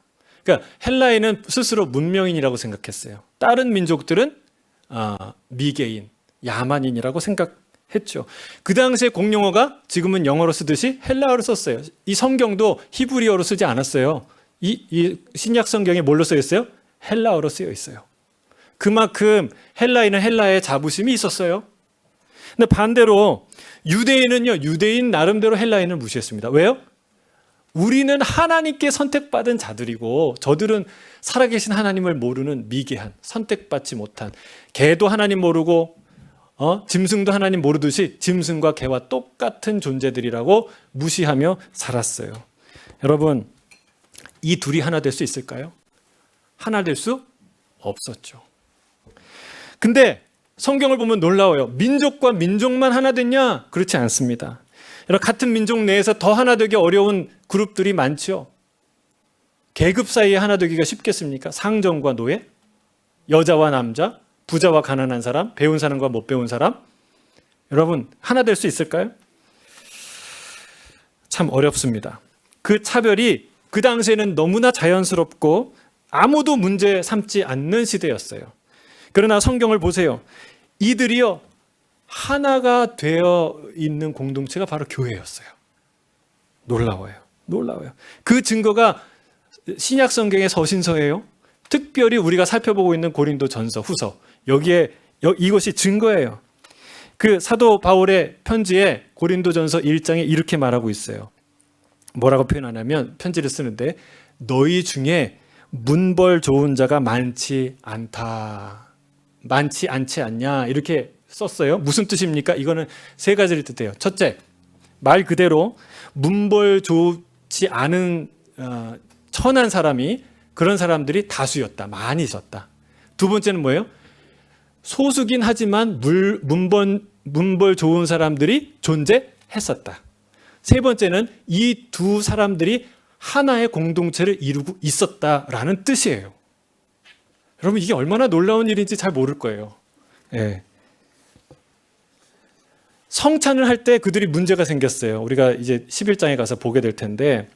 그러니까 헬라인은 스스로 문명인이라고 생각했어요. 다른 민족들은 미개인, 야만인이라고 생각했죠. 그 당시에 공용어가 지금은 영어로 쓰듯이 헬라어로 썼어요. 이 성경도 히브리어로 쓰지 않았어요. 이 신약 성경에 뭘로 쓰여 있어요? 헬라어로 쓰여 있어요. 그만큼 헬라인은 헬라의 자부심이 있었어요. 근데 반대로 유대인은요, 유대인 나름대로 헬라인을 무시했습니다. 왜요? 우리는 하나님께 선택받은 자들이고 저들은 살아계신 하나님을 모르는 미개한, 선택받지 못한, 개도 하나님 모르고 짐승도 하나님 모르듯이 짐승과 개와 똑같은 존재들이라고 무시하며 살았어요. 여러분, 이 둘이 하나 될 수 있을까요? 하나 될 수 없었죠. 근데 성경을 보면 놀라워요. 민족과 민족만 하나 됐냐? 그렇지 않습니다. 여러분, 같은 민족 내에서 더 하나 되기 어려운 그룹들이 많죠. 계급 사이에 하나 되기가 쉽겠습니까? 상정과 노예, 여자와 남자, 부자와 가난한 사람, 배운 사람과 못 배운 사람. 여러분, 하나 될 수 있을까요? 참 어렵습니다. 그 차별이 그 당시에는 너무나 자연스럽고 아무도 문제 삼지 않는 시대였어요. 그러나 성경을 보세요. 이들이요, 하나가 되어 있는 공동체가 바로 교회였어요. 놀라워요. 놀라워요. 그 증거가 신약 성경의 서신서예요. 특별히 우리가 살펴보고 있는 고린도전서, 후서, 여기에 이것이 증거예요. 그 사도 바울의 편지에 고린도전서 1장에 이렇게 말하고 있어요. 뭐라고 표현하냐면, 편지를 쓰는데 너희 중에 문벌 좋은 자가 많지 않다. 많지 않지 않냐, 이렇게 썼어요. 무슨 뜻입니까? 이거는 세 가지를 뜻해요. 첫째, 말 그대로 문벌 좋지 않은 천한 사람이, 그런 사람들이 다수였다. 많이 있었다. 두 번째는 뭐예요? 소수긴 하지만 문벌 좋은 사람들이 존재했었다. 세 번째는 이 두 사람들이 하나의 공동체를 이루고 있었다라는 뜻이에요. 여러분, 이게 얼마나 놀라운 일인지 잘 모를 거예요. 예. 성찬을 할 때 그들이 문제가 생겼어요. 우리가 이제 11장에 가서 보게 될 텐데,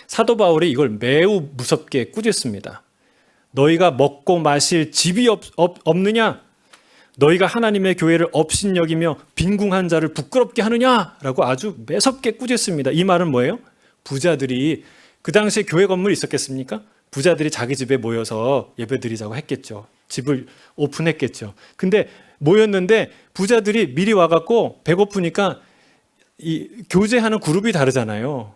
사도 바울이 이걸 매우 무섭게 꾸짖습니다. 너희가 먹고 마실 집이 없느냐? 너희가 하나님의 교회를 업신여기며 빈궁한 자를 부끄럽게 하느냐라고 아주 매섭게 꾸짖습니다. 이 말은 뭐예요? 부자들이, 그 당시에 교회 건물이 있었겠습니까? 부자들이 자기 집에 모여서 예배드리자고 했겠죠. 집을 오픈했겠죠. 근데 모였는데 부자들이 미리 와갖고 배고프니까 이 교제하는 그룹이 다르잖아요.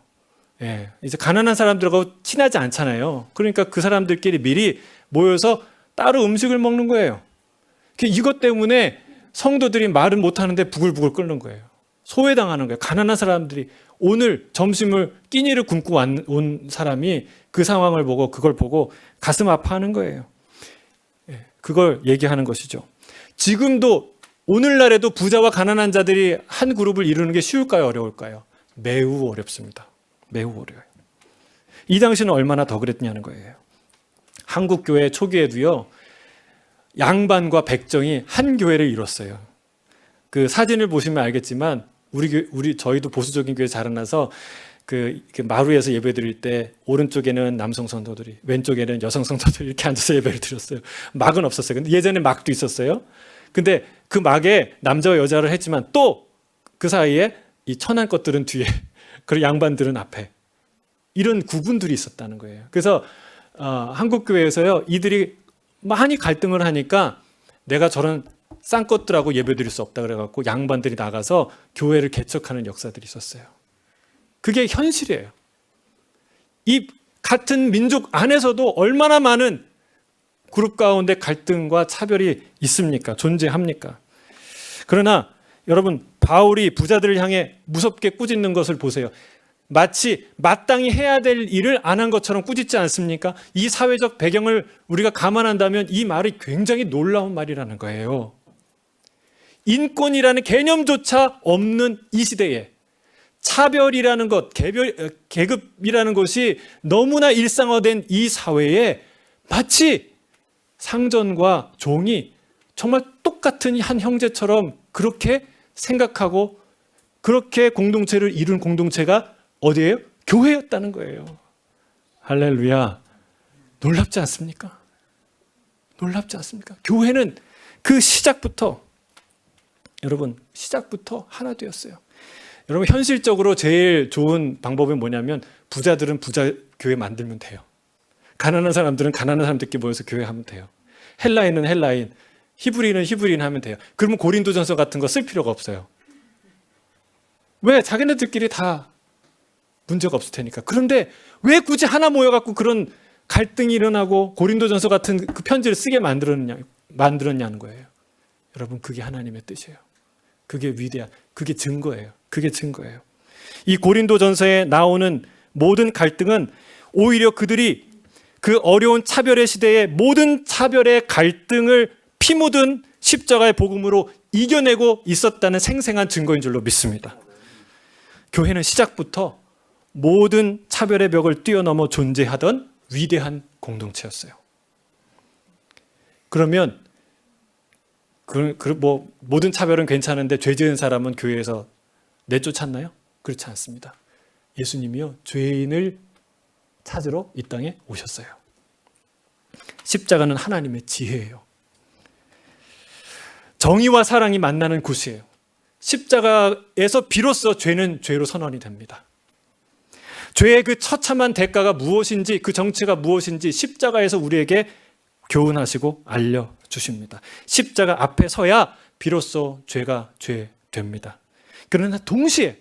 예, 이제 가난한 사람들하고 친하지 않잖아요. 그러니까 그 사람들끼리 미리 모여서 따로 음식을 먹는 거예요. 이것 때문에 성도들이 말은 못하는데 부글부글 끓는 거예요. 소외당하는 거예요. 가난한 사람들이, 오늘 점심을 끼니를 굶고 온 사람이 그 상황을 보고, 그걸 보고 가슴 아파하는 거예요. 예, 그걸 얘기하는 것이죠. 지금도 오늘날에도 부자와 가난한 자들이 한 그룹을 이루는 게 쉬울까요? 어려울까요? 매우 어렵습니다. 매우 어려워요. 이 당시는 얼마나 더 그랬냐는 거예요. 한국 교회 초기에도요, 양반과 백정이 한 교회를 이뤘어요. 그 사진을 보시면 알겠지만 저희도 보수적인 교회 자라나서 그 마루에서 예배드릴 때 오른쪽에는 남성 성도들이, 왼쪽에는 여성 성도들이 이렇게 앉아서 예배를 드렸어요. 막은 없었어요. 근데 예전에 막도 있었어요. 근데 그 막에 남자와 여자를 했지만 또 그 사이에 이 천한 것들은 뒤에, 그리고 양반들은 앞에, 이런 구분들이 있었다는 거예요. 그래서 한국 교회에서요, 이들이 많이 갈등을 하니까 내가 저런 싼 것들하고 예배드릴 수 없다 그래갖고 양반들이 나가서 교회를 개척하는 역사들이 있었어요. 그게 현실이에요. 이 같은 민족 안에서도 얼마나 많은 그룹 가운데 갈등과 차별이 있습니까? 존재합니까? 그러나 여러분, 바울이 부자들을 향해 무섭게 꾸짖는 것을 보세요. 마치 마땅히 해야 될 일을 안 한 것처럼 꾸짖지 않습니까? 이 사회적 배경을 우리가 감안한다면 이 말이 굉장히 놀라운 말이라는 거예요. 인권이라는 개념조차 없는 이 시대에 차별이라는 것, 계급이라는 것이 너무나 일상화된 이 사회에 마치 상전과 종이 정말 똑같은 한 형제처럼 그렇게 생각하고 그렇게 공동체를 이룬 공동체가 어디예요? 교회였다는 거예요. 할렐루야. 놀랍지 않습니까? 놀랍지 않습니까? 교회는 그 시작부터 여러분, 시작부터 하나 되었어요. 여러분, 현실적으로 제일 좋은 방법은 뭐냐면 부자들은 부자 교회 만들면 돼요. 가난한 사람들은 가난한 사람들끼리 모여서 교회하면 돼요. 헬라인은 헬라인, 히브리는 히브리인 하면 돼요. 그러면 고린도전서 같은 거 쓸 필요가 없어요. 왜? 자기네들끼리 다 문제가 없을 테니까. 그런데 왜 굳이 하나 모여갖고 그런 갈등이 일어나고 고린도전서 같은 그 편지를 쓰게 만들었냐는 거예요. 여러분, 그게 하나님의 뜻이에요. 그게 그게 증거예요. 그게 증거예요. 이 고린도전서에 나오는 모든 갈등은 오히려 그들이 그 어려운 차별의 시대에 모든 차별의 갈등을 피 묻은 십자가의 복음으로 이겨내고 있었다는 생생한 증거인 줄로 믿습니다. 교회는 시작부터 모든 차별의 벽을 뛰어넘어 존재하던 위대한 공동체였어요. 그러면 모든 차별은 괜찮은데 죄 지은 사람은 교회에서 내쫓았나요? 그렇지 않습니다. 예수님이요, 죄인을 찾으러 이 땅에 오셨어요. 십자가는 하나님의 지혜예요. 정의와 사랑이 만나는 곳이에요. 십자가에서 비로소 죄는 죄로 선언이 됩니다. 죄의 그 처참한 대가가 무엇인지, 그 정체가 무엇인지 십자가에서 우리에게 교훈하시고 알려주십니다. 십자가 앞에 서야 비로소 죄가 죄 됩니다. 그러나 동시에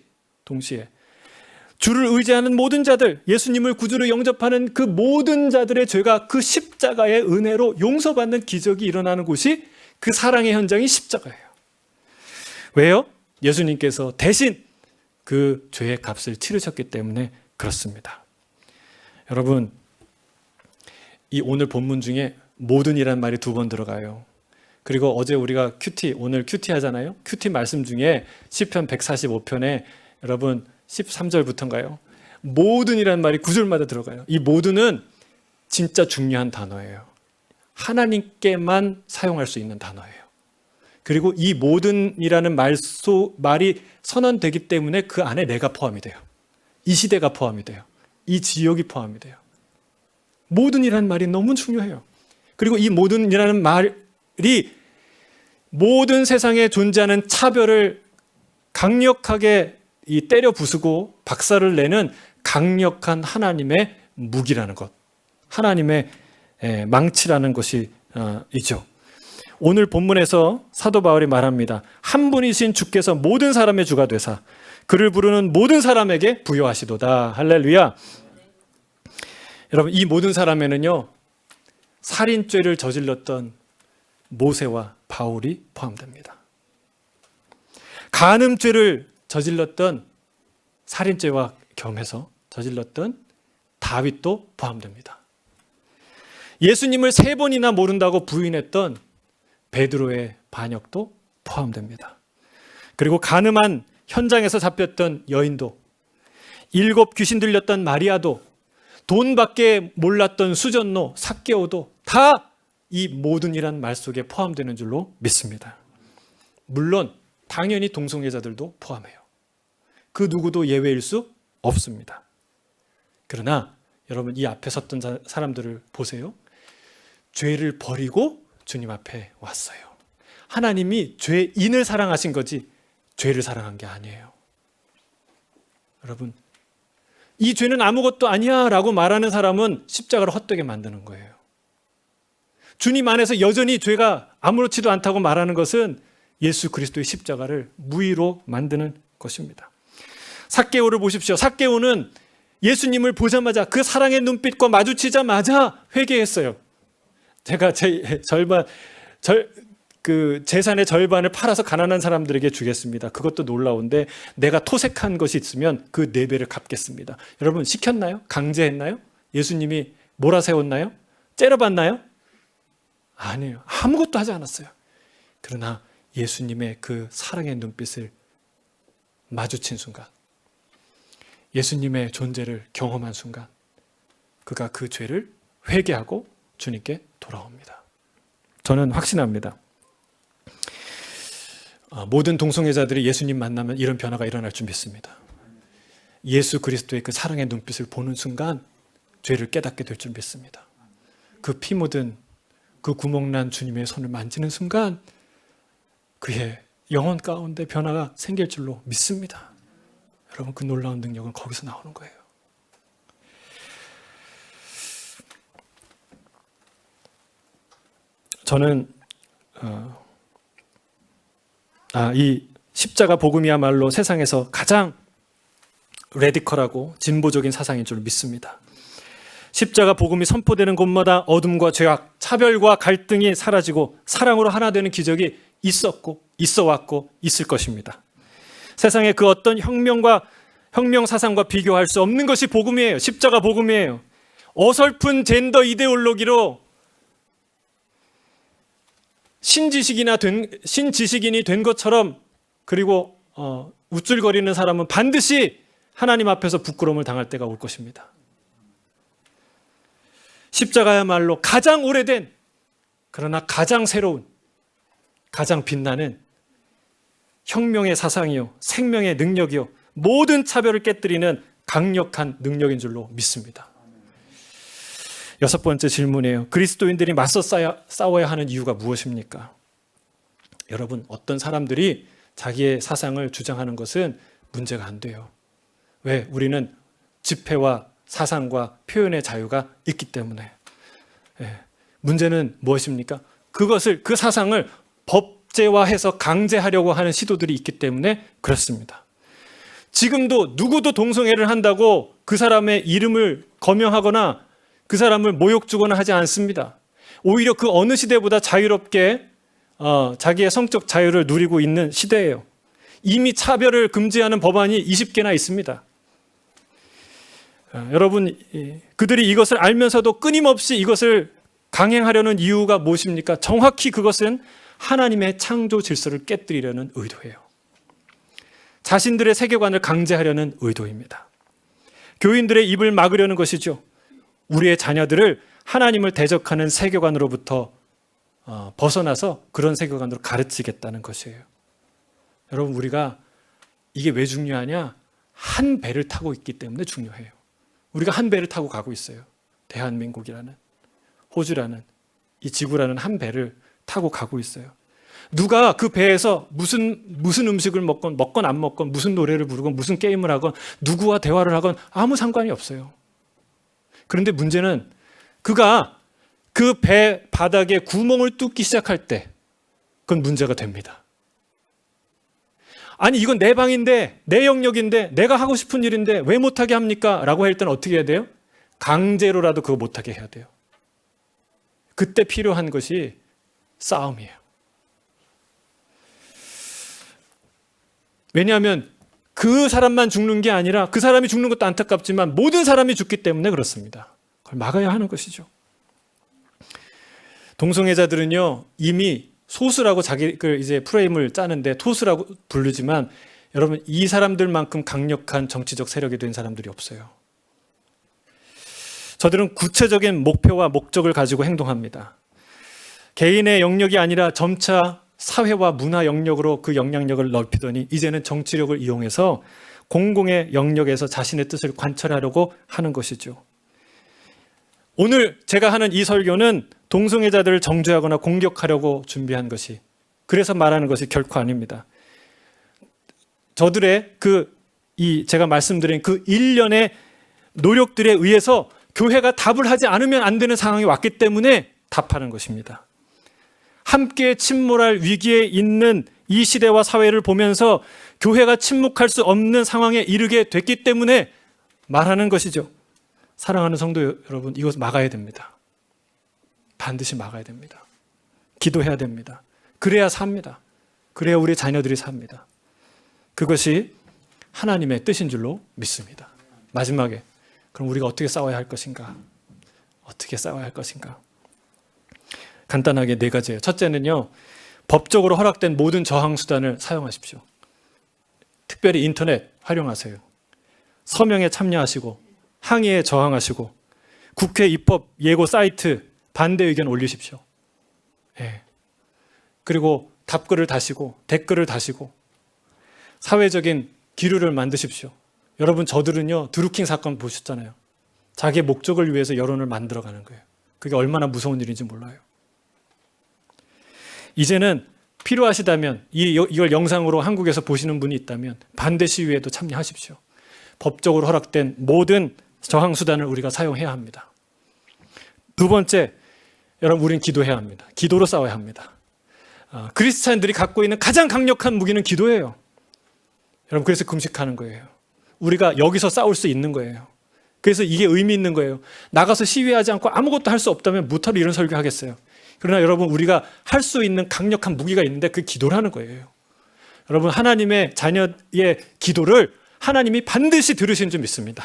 주를 의지하는 모든 자들, 예수님을 구주로 영접하는 그 모든 자들의 죄가 그 십자가의 은혜로 용서받는 기적이 일어나는 곳이 그 사랑의 현장이 십자가예요. 왜요? 예수님께서 대신 그 죄의 값을 치르셨기 때문에 그렇습니다. 여러분, 이 오늘 본문 중에 모든이라는 말이 2번 들어가요. 그리고 어제 우리가 오늘 큐티 하잖아요. 큐티 말씀 중에 시편 145편에 여러분 13절부터인가요? 모든이라는 말이 9절마다 들어가요. 이 모든은 진짜 중요한 단어예요. 하나님께만 사용할 수 있는 단어예요. 그리고 이 모든이라는 말이 선언되기 때문에 그 안에 내가 포함이 돼요. 이 시대가 포함이 돼요. 이 지역이 포함이 돼요. 모든이라는 말이 너무 중요해요. 그리고 이 모든이라는 말이 모든 세상에 존재하는 차별을 강력하게 때려 부수고 박살을 내는 강력한 하나님의 무기라는 것, 하나님의 망치라는 것이죠. 오늘 본문에서 사도 바울이 말합니다. 한 분이신 주께서 모든 사람의 주가 되사 그를 부르는 모든 사람에게 부여하시도다. 할렐루야. 여러분, 이 모든 사람에는요, 살인죄를 저질렀던 모세와 바울이 포함됩니다. 간음죄를 저질렀던, 살인죄와 겸해서 저질렀던 다윗도 포함됩니다. 예수님을 3번이나 모른다고 부인했던 베드로의 반역도 포함됩니다. 그리고 간음한 현장에서 잡혔던 여인도, 7 귀신 들렸던 마리아도, 돈밖에 몰랐던 수전노 삭개오도 다 이 모든이란 말 속에 포함되는 줄로 믿습니다. 물론 당연히 동성애자들도 포함해요. 그 누구도 예외일 수 없습니다. 그러나 여러분, 이 앞에 섰던 사람들을 보세요. 죄를 버리고 주님 앞에 왔어요. 하나님이 죄인을 사랑하신 거지 죄를 사랑한 게 아니에요. 여러분, 이 죄는 아무것도 아니야 라고 말하는 사람은 십자가를 헛되게 만드는 거예요. 주님 안에서 여전히 죄가 아무렇지도 않다고 말하는 것은 예수 그리스도의 십자가를 무의로 만드는 것입니다. 삭개오를 보십시오. 삭개오는 예수님을 보자마자 그 사랑의 눈빛과 마주치자마자 회개했어요. 제가 제 그 재산의 절반을 팔아서 가난한 사람들에게 주겠습니다. 그것도 놀라운데 내가 토색한 것이 있으면 그 4배를 갚겠습니다. 여러분 시켰나요? 강제했나요? 예수님이 몰아세웠나요? 째려봤나요? 아니에요. 아무것도 하지 않았어요. 그러나 예수님의 그 사랑의 눈빛을 마주친 순간, 예수님의 존재를 경험한 순간 그가 그 죄를 회개하고 주님께 돌아옵니다. 저는 확신합니다. 모든 동성애자들이 예수님 만나면 이런 변화가 일어날 줄 믿습니다. 예수 그리스도의 그 사랑의 눈빛을 보는 순간 죄를 깨닫게 될 줄 믿습니다. 그 피 묻은 그 구멍난 주님의 손을 만지는 순간 그의 영혼 가운데 변화가 생길 줄로 믿습니다. 여러분 그 놀라운 능력은 거기서 나오는 거예요. 저는 이 십자가 복음이야말로 세상에서 가장 레디컬하고 진보적인 사상인 줄 믿습니다. 십자가 복음이 선포되는 곳마다 어둠과 죄악, 차별과 갈등이 사라지고 사랑으로 하나 되는 기적이 있었고 있어왔고 있을 것입니다. 세상의 그 어떤 혁명 사상과 비교할 수 없는 것이 복음이에요. 십자가 복음이에요. 어설픈 젠더 이데올로기로 신지식인이 된 것처럼 그리고 우쭐거리는 사람은 반드시 하나님 앞에서 부끄러움을 당할 때가 올 것입니다. 십자가야말로 가장 오래된 그러나 가장 새로운 가장 빛나는 혁명의 사상이요 생명의 능력이요 모든 차별을 깨뜨리는 강력한 능력인 줄로 믿습니다. 6번째 질문이에요. 그리스도인들이 맞서 싸워야 하는 이유가 무엇입니까? 여러분 어떤 사람들이 자기의 사상을 주장하는 것은 문제가 안 돼요. 왜? 우리는 집회와 사상과 표현의 자유가 있기 때문에. 문제는 무엇입니까? 그 사상을 법제화해서 강제하려고 하는 시도들이 있기 때문에 그렇습니다. 지금도 누구도 동성애를 한다고 그 사람의 이름을 거명하거나 그 사람을 모욕 주거나 하지 않습니다. 오히려 그 어느 시대보다 자유롭게 자기의 성적 자유를 누리고 있는 시대예요. 이미 차별을 금지하는 법안이 20개나 있습니다. 여러분 그들이 이것을 알면서도 끊임없이 이것을 강행하려는 이유가 무엇입니까? 정확히 그것은 하나님의 창조 질서를 깨뜨리려는 의도예요. 자신들의 세계관을 강제하려는 의도입니다. 교인들의 입을 막으려는 것이죠. 우리의 자녀들을 하나님을 대적하는 세계관으로부터 벗어나서 그런 세계관으로 가르치겠다는 것이에요. 여러분 우리가 이게 왜 중요하냐? 한 배를 타고 있기 때문에 중요해요. 우리가 한 배를 타고 가고 있어요. 대한민국이라는, 호주라는, 이 지구라는 한 배를 타고 가고 있어요. 누가 그 배에서 무슨 음식을 먹건 안 먹건 무슨 노래를 부르건 무슨 게임을 하건 누구와 대화를 하건 아무 상관이 없어요. 그런데 문제는 그가 그 배 바닥에 구멍을 뚫기 시작할 때 그건 문제가 됩니다. 아니 이건 내 방인데 내 영역인데 내가 하고 싶은 일인데 왜 못하게 합니까? 라고 할 때는 어떻게 해야 돼요? 강제로라도 그거 못하게 해야 돼요. 그때 필요한 것이 싸움이에요. 왜냐하면 그 사람만 죽는 게 아니라 그 사람이 죽는 것도 안타깝지만 모든 사람이 죽기 때문에 그렇습니다. 그걸 막아야 하는 것이죠. 동성애자들은요 이미 소수라고 자기를 이제 프레임을 짜는데 토수라고 부르지만 여러분 이 사람들만큼 강력한 정치적 세력이 된 사람들이 없어요. 저들은 구체적인 목표와 목적을 가지고 행동합니다. 개인의 영역이 아니라 점차 사회와 문화 영역으로 그 영향력을 넓히더니 이제는 정치력을 이용해서 공공의 영역에서 자신의 뜻을 관철하려고 하는 것이죠. 오늘 제가 하는 이 설교는 동성애자들을 정죄하거나 공격하려고 준비한 것이, 그래서 말하는 것이 결코 아닙니다. 저들의 제가 말씀드린 그 일련의 노력들에 의해서 교회가 답을 하지 않으면 안 되는 상황이 왔기 때문에 답하는 것입니다. 함께 침몰할 위기에 있는 이 시대와 사회를 보면서 교회가 침묵할 수 없는 상황에 이르게 됐기 때문에 말하는 것이죠. 사랑하는 성도 여러분, 이것을 막아야 됩니다. 반드시 막아야 됩니다. 기도해야 됩니다. 그래야 삽니다. 그래야 우리 자녀들이 삽니다. 그것이 하나님의 뜻인 줄로 믿습니다. 마지막에 그럼 우리가 어떻게 싸워야 할 것인가? 어떻게 싸워야 할 것인가? 간단하게 4가지예요. 첫째는요, 법적으로 허락된 모든 저항 수단을 사용하십시오. 특별히 인터넷 활용하세요. 서명에 참여하시고 항의에 저항하시고 국회 입법 예고 사이트 반대 의견 올리십시오. 예. 그리고 답글을 다시고 댓글을 다시고 사회적인 기류를 만드십시오. 여러분, 저들은요 드루킹 사건 보셨잖아요. 자기의 목적을 위해서 여론을 만들어가는 거예요. 그게 얼마나 무서운 일인지 몰라요. 이제는 필요하시다면 이걸 영상으로 한국에서 보시는 분이 있다면 반대 시위에도 참여하십시오. 법적으로 허락된 모든 저항 수단을 우리가 사용해야 합니다. 2번째, 여러분, 우리는 기도해야 합니다. 기도로 싸워야 합니다. 그리스찬들이 갖고 있는 가장 강력한 무기는 기도예요. 여러분, 그래서 금식하는 거예요. 우리가 여기서 싸울 수 있는 거예요. 그래서 이게 의미 있는 거예요. 나가서 시위하지 않고 아무것도 할 수 없다면 무탈로 이런 설교하겠어요. 그러나 여러분, 우리가 할 수 있는 강력한 무기가 있는데 그 기도라는 거예요. 여러분, 하나님의 자녀의 기도를 하나님이 반드시 들으신 줄 믿습니다.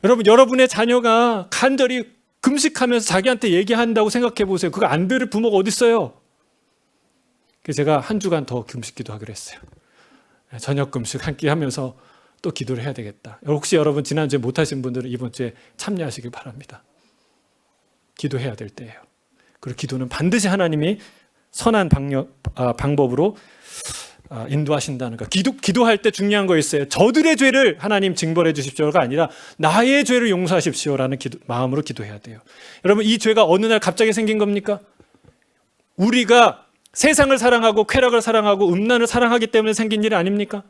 여러분, 여러분의 자녀가 간절히 금식하면서 자기한테 얘기한다고 생각해 보세요. 그거 안 들을 부모가 어디 있어요? 그래서 제가 한 주간 더 금식 기도하기로 했어요. 저녁 금식 한 끼 하면서 또 기도를 해야 되겠다. 혹시 여러분 지난주에 못하신 분들은 이번 주에 참여하시길 바랍니다. 기도해야 될 때예요. 그리고 기도는 반드시 하나님이 선한 방법으로 인도하신다는 거. 기도할 때 중요한 거 있어요. 저들의 죄를 하나님 징벌해 주십시오가 아니라 나의 죄를 용서하십시오라는 마음으로 기도해야 돼요. 여러분, 이 죄가 어느 날 갑자기 생긴 겁니까? 우리가 세상을 사랑하고 쾌락을 사랑하고 음란을 사랑하기 때문에 생긴 일 아닙니까?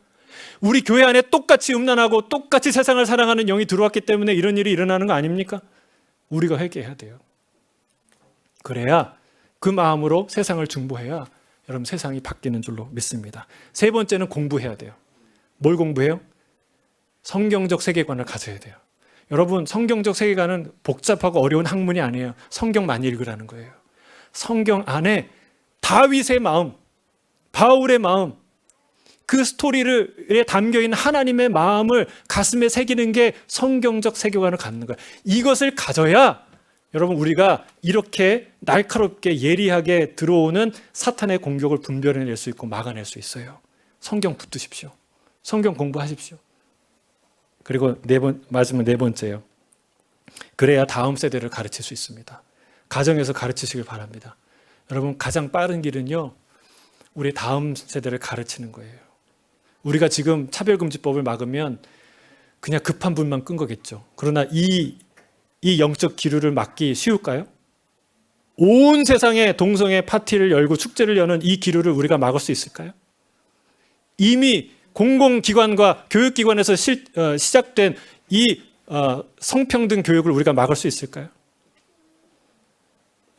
우리 교회 안에 똑같이 음란하고 똑같이 세상을 사랑하는 영이 들어왔기 때문에 이런 일이 일어나는 거 아닙니까? 우리가 회개해야 돼요. 그래야 그 마음으로 세상을 중보해야 여러분 세상이 바뀌는 줄로 믿습니다. 3번째는 공부해야 돼요. 뭘 공부해요? 성경적 세계관을 가져야 돼요. 여러분, 성경적 세계관은 복잡하고 어려운 학문이 아니에요. 성경 많이 읽으라는 거예요. 성경 안에 다윗의 마음, 바울의 마음, 그 스토리에 담겨있는 하나님의 마음을 가슴에 새기는 게 성경적 세계관을 갖는 거예요. 이것을 가져야 여러분, 우리가 이렇게 날카롭게 예리하게 들어오는 사탄의 공격을 분별해낼 수 있고 막아낼 수 있어요. 성경 붙드십시오. 성경 공부하십시오. 그리고 마지막 4번째요. 그래야 다음 세대를 가르칠 수 있습니다. 가정에서 가르치시길 바랍니다. 여러분, 가장 빠른 길은요, 우리 다음 세대를 가르치는 거예요. 우리가 지금 차별금지법을 막으면 그냥 급한 불만 끈 거겠죠. 그러나 이 영적 기류를 막기 쉬울까요? 온 세상에 동성애 파티를 열고 축제를 여는 이 기류를 우리가 막을 수 있을까요? 이미 공공기관과 교육기관에서 시작된 이 성평등 교육을 우리가 막을 수 있을까요?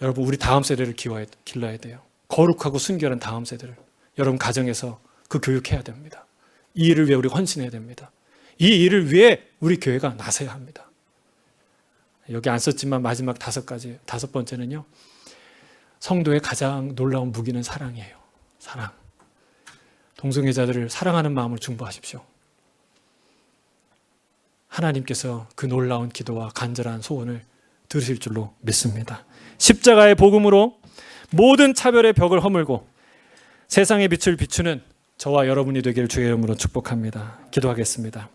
여러분, 우리 다음 세대를 길러야 돼요. 거룩하고 순결한 다음 세대를. 여러분, 가정에서 그 교육해야 됩니다. 이 일을 위해 우리가 헌신해야 됩니다. 이 일을 위해 우리 교회가 나서야 합니다. 여기 안 썼지만 마지막 5번째는요. 성도의 가장 놀라운 무기는 사랑이에요. 사랑. 동성애자들을 사랑하는 마음을 중보하십시오. 하나님께서 그 놀라운 기도와 간절한 소원을 들으실 줄로 믿습니다. 십자가의 복음으로 모든 차별의 벽을 허물고 세상의 빛을 비추는 저와 여러분이 되기를 주의 이름으로 축복합니다. 기도하겠습니다.